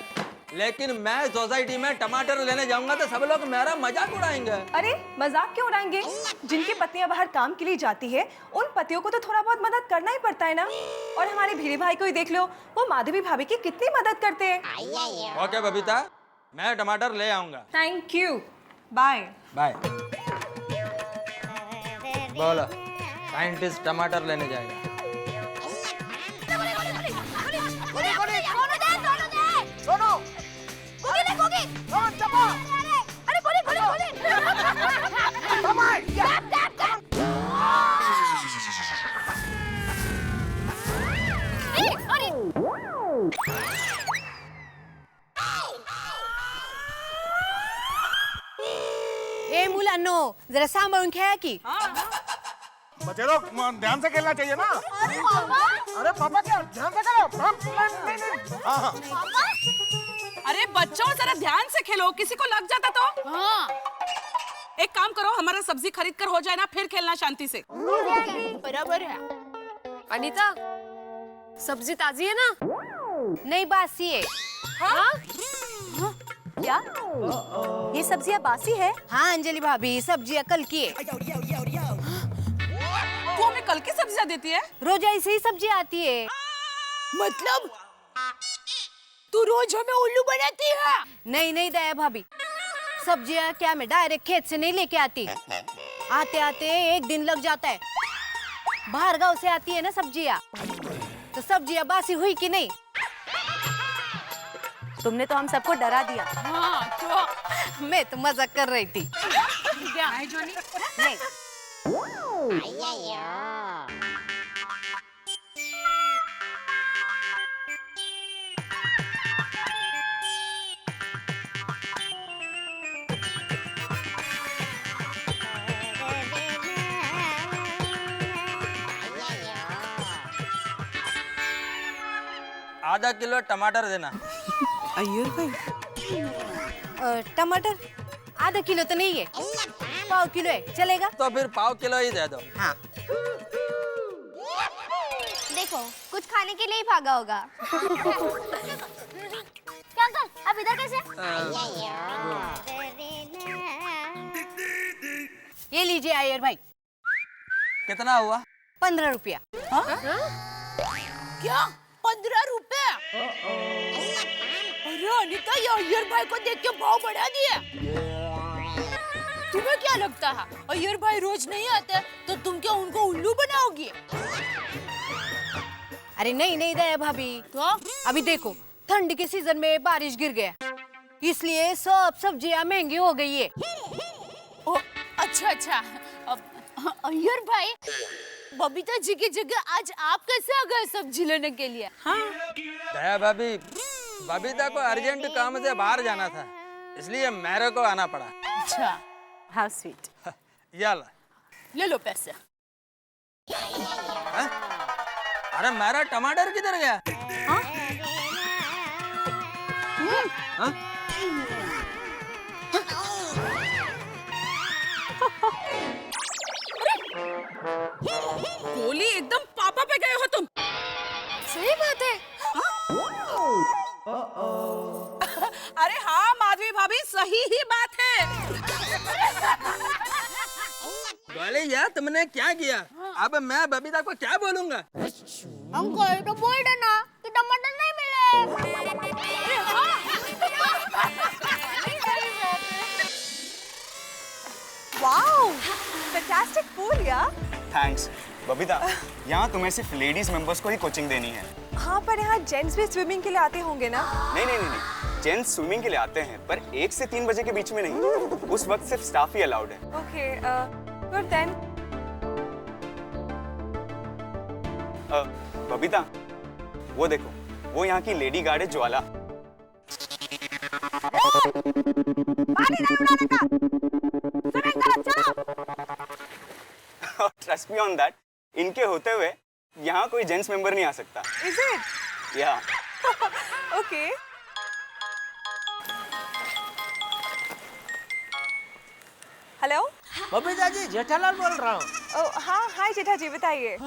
लेकिन मैं सोसाइटी में टमाटर लेने जाऊंगा तो सब लोग मेरा मजाक उड़ाएंगे। अरे मजाक क्यों उड़ाएंगे? जिनकी पत्नियां बाहर काम के लिए जाती है, उन पतियों को तो थोड़ा बहुत मदद करना ही पड़ता है ना। और हमारे भीरे भाई को ही देख लो, वो माधवी भाभी की कितनी मदद करते हैं। ओके बबीता, मैं टमाटर ले आऊंगा। Thank you, bye bye. बोलो, साइंटिस्ट टमाटर लेने जाएगा। ए मुलांनो, जरा सांभाळून खेळा की। बच्चे लोग ध्यान से खेलना चाहिए ना। अरे पापा, क्या ध्यान से खेलो। हाँ। अरे बच्चों, जरा ध्यान से खेलो, किसी को लग जाता तो। हाँ। एक काम करो, हमारा सब्जी खरीद कर हो जाए ना, फिर खेलना शांति से। बराबर है। अनीता, सब्जी ताजी है ना? नहीं, बासी है। हाँ? हाँ? क्या? ये सब्जियां बासी है? हाँ अंजलि भाभी, सब्जियां कल की है। तू हमें कल की सब्जियां देती है? रोज ऐसे ही सब्जी आती है। मतलब तू रोज हमें उल्लू बनाती है? नहीं नहीं दया भाभी, सब्जियां क्या मैं डायरेक्ट खेत से नहीं लेके आती। आते आते एक दिन लग जाता है। बाहर गांव से आती है ना सब्जियां, तो सब्जियां बासी हुई कि नहीं? तुमने तो हम सबको डरा दिया। हाँ, तो मैं तो मजाक कर रही थी। क्या है जॉनी? नहीं। आधा किलो टमाटर देना। अय्यर भाई, टमाटर आधा किलो तो नहीं है, 1/4 किलो है, चलेगा? तो फिर 1/4 किलो ही दे दो। हाँ। देखो, कुछ खाने के लिए ही भागा होगा। क्या अंकल, अब इधर कैसे? ये लीजिए अय्यर भाई। कितना हुआ? 15 रुपया। क्या 15 रुपए? अरे अनीता, ये अय्यर भाई को देख के भाव बढ़ा दिया। तुम्हें क्या लगता है, अय्यर भाई रोज नहीं आते तो तुम क्या उनको उल्लू बनाओगी? अरे नहीं नहीं दया भाभी, तो अभी देखो ठंड के सीजन में बारिश गिर गया, इसलिए सब सब्जियां महंगी हो गई है। ओ, अच्छा अच्छा। अय्यर भाई, बबीता जी की जगह आज आप कैसे आ गए सब्जी लेने के लिए? हाँ? दया भाभी, बबीता को अर्जेंट काम से बाहर जाना था, इसलिए मेरे को आना पड़ा। अच्छा, हाउ स्वीट। याला, ले लो पैसे। हाँ? अरे मेरा टमाटर किधर गया? हाँ? हाँ? गोली एकदम पापा पे गए हो तुम। सही बात है। अरे हाँ माधवी भाभी, सही ही बात है। बोले यार, तुमने क्या किया? अब मैं बबीता को क्या बोलूंगा? अंकल तो बोल देना कि टमाटर नहीं मिले। अरे हाँ, वाओ, फैंटास्टिक पूल यार। थैंक्स बबीता, यहाँ तुम्हें सिर्फ लेडीज मेंबर्स को ही कोचिंग देनी है। हाँ, पर यहाँ जेंट्स भी स्विमिंग के लिए आते होंगे ना? नहीं, जेंट्स स्विमिंग के लिए आते हैं, पर 1 से 3 बजे के बीच में नहीं। उस वक्त सिर्फ स्टाफ ही अलाउड है। Okay, good then. बबीता, वो देखो, वो यहाँ की लेडी गार्ड है Jwala. Trust me on that, इनके होते हुए यहाँ कोई जेंट्स मेंबर नहीं आ सकता। Is it? या ओके। हेलो, बबीता जी, जेठालाल बोल रहा हूँ। हाँ, हाय जेठा जी, बताइए।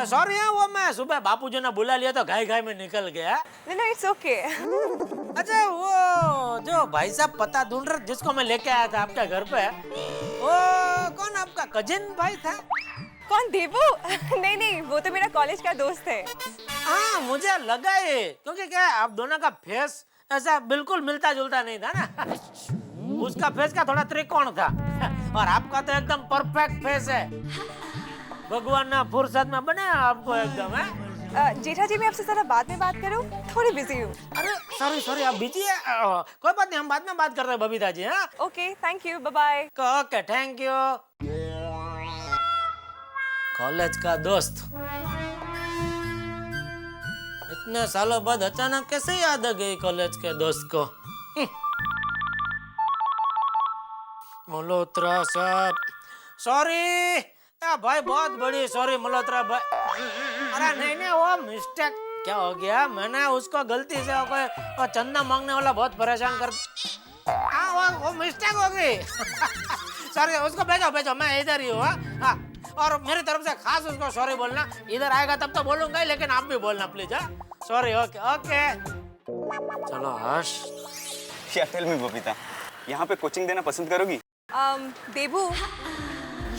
सॉरी है, वो मैं सुबह बापू जी ने बुला लिया तो घाई में निकल गया। नहीं, इट्स ओके। अच्छा, वो जो भाई साहब पता ढूंढ रहे जिसको मैं लेके आया था आपके घर पे, वो कौन आपका कजिन भाई था? कौन, देवू? नहीं, वो तो मेरा कॉलेज का दोस्त है। हाँ, मुझे लगा ये, क्योंकि क्या आप दोनों का फेस ऐसा बिल्कुल मिलता जुलता नहीं था ना। उसका फेस का थोड़ा त्रिकोण था और आपका तो एकदम परफेक्ट फेस है। भगवान ने फुर्सत में बनाया आपको एकदम है। जेठा जी, मैं आपसे जरा बाद में बात करूं? थोड़ी बिजी हूँ। अरे सॉरी, आप बिजी है? कोई बात नहीं, हम बाद में बात करते हैं बबीता जी। हाँ, okay, thank you, bye bye. Okay, thank you. College का दोस्त इतने सालों बाद अचानक कैसे याद आ गई कॉलेज के दोस्त को? मल्होत्रा साहब, सॉरी भाई, बहुत बड़ी सॉरी मल्होत्रा भाई। अरे नहीं, वो मिस्टेक क्या हो गया, मैंने उसको गलती से वो चंदा मांगने वाला बहुत परेशान कर। वो मिस्टेक हो गई। सॉरी, उसको भेजो, मैं इधर ही हूँ। हाँ, और मेरी तरफ से खास उसको सॉरी बोलना। इधर आएगा तब तो बोलूंगा, लेकिन आप भी बोलना प्लीज। Sorry, okay. चलो हर्ष। टेल मी बबीता, यहाँ पे कोचिंग देना पसंद करोगी? देबू,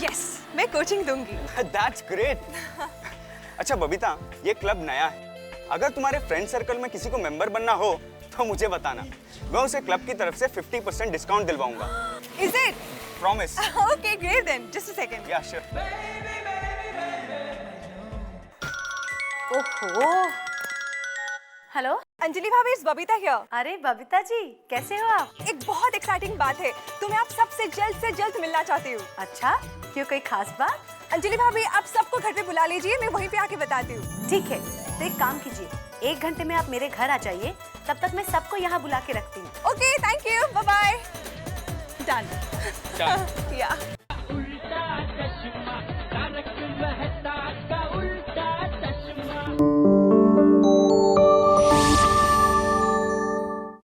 यस, मैं कोचिंग दूंगी। That's great. अच्छा बबीता, ये क्लब नया है। अगर तुम्हारे फ्रेंड सर्कल में किसी को मेंबर बनना हो तो मुझे बताना, मैं उसे क्लब की तरफ से 50% discount दिलवाऊंगा। Is it? Promise. Okay, great then. Just a second. Yeah, sure. ओहो, हेलो अंजलि भाभी, इस बबीता हियर। अरे बबीता जी, कैसे हो आप? एक बहुत एक्साइटिंग बात है, तुम्हें आप सबसे जल्द मिलना चाहती हूँ। अच्छा, क्यों, कोई खास बात? अंजलि भाभी, आप सबको घर पे बुला लीजिए, मैं वहीं पे आके बताती हूँ। ठीक है, तो एक काम कीजिए, 1 घंटे में आप मेरे घर आ जाइए, तब तक मैं सबको यहाँ बुला के रखती हूँ। Okay, thank you, bye bye. Done. या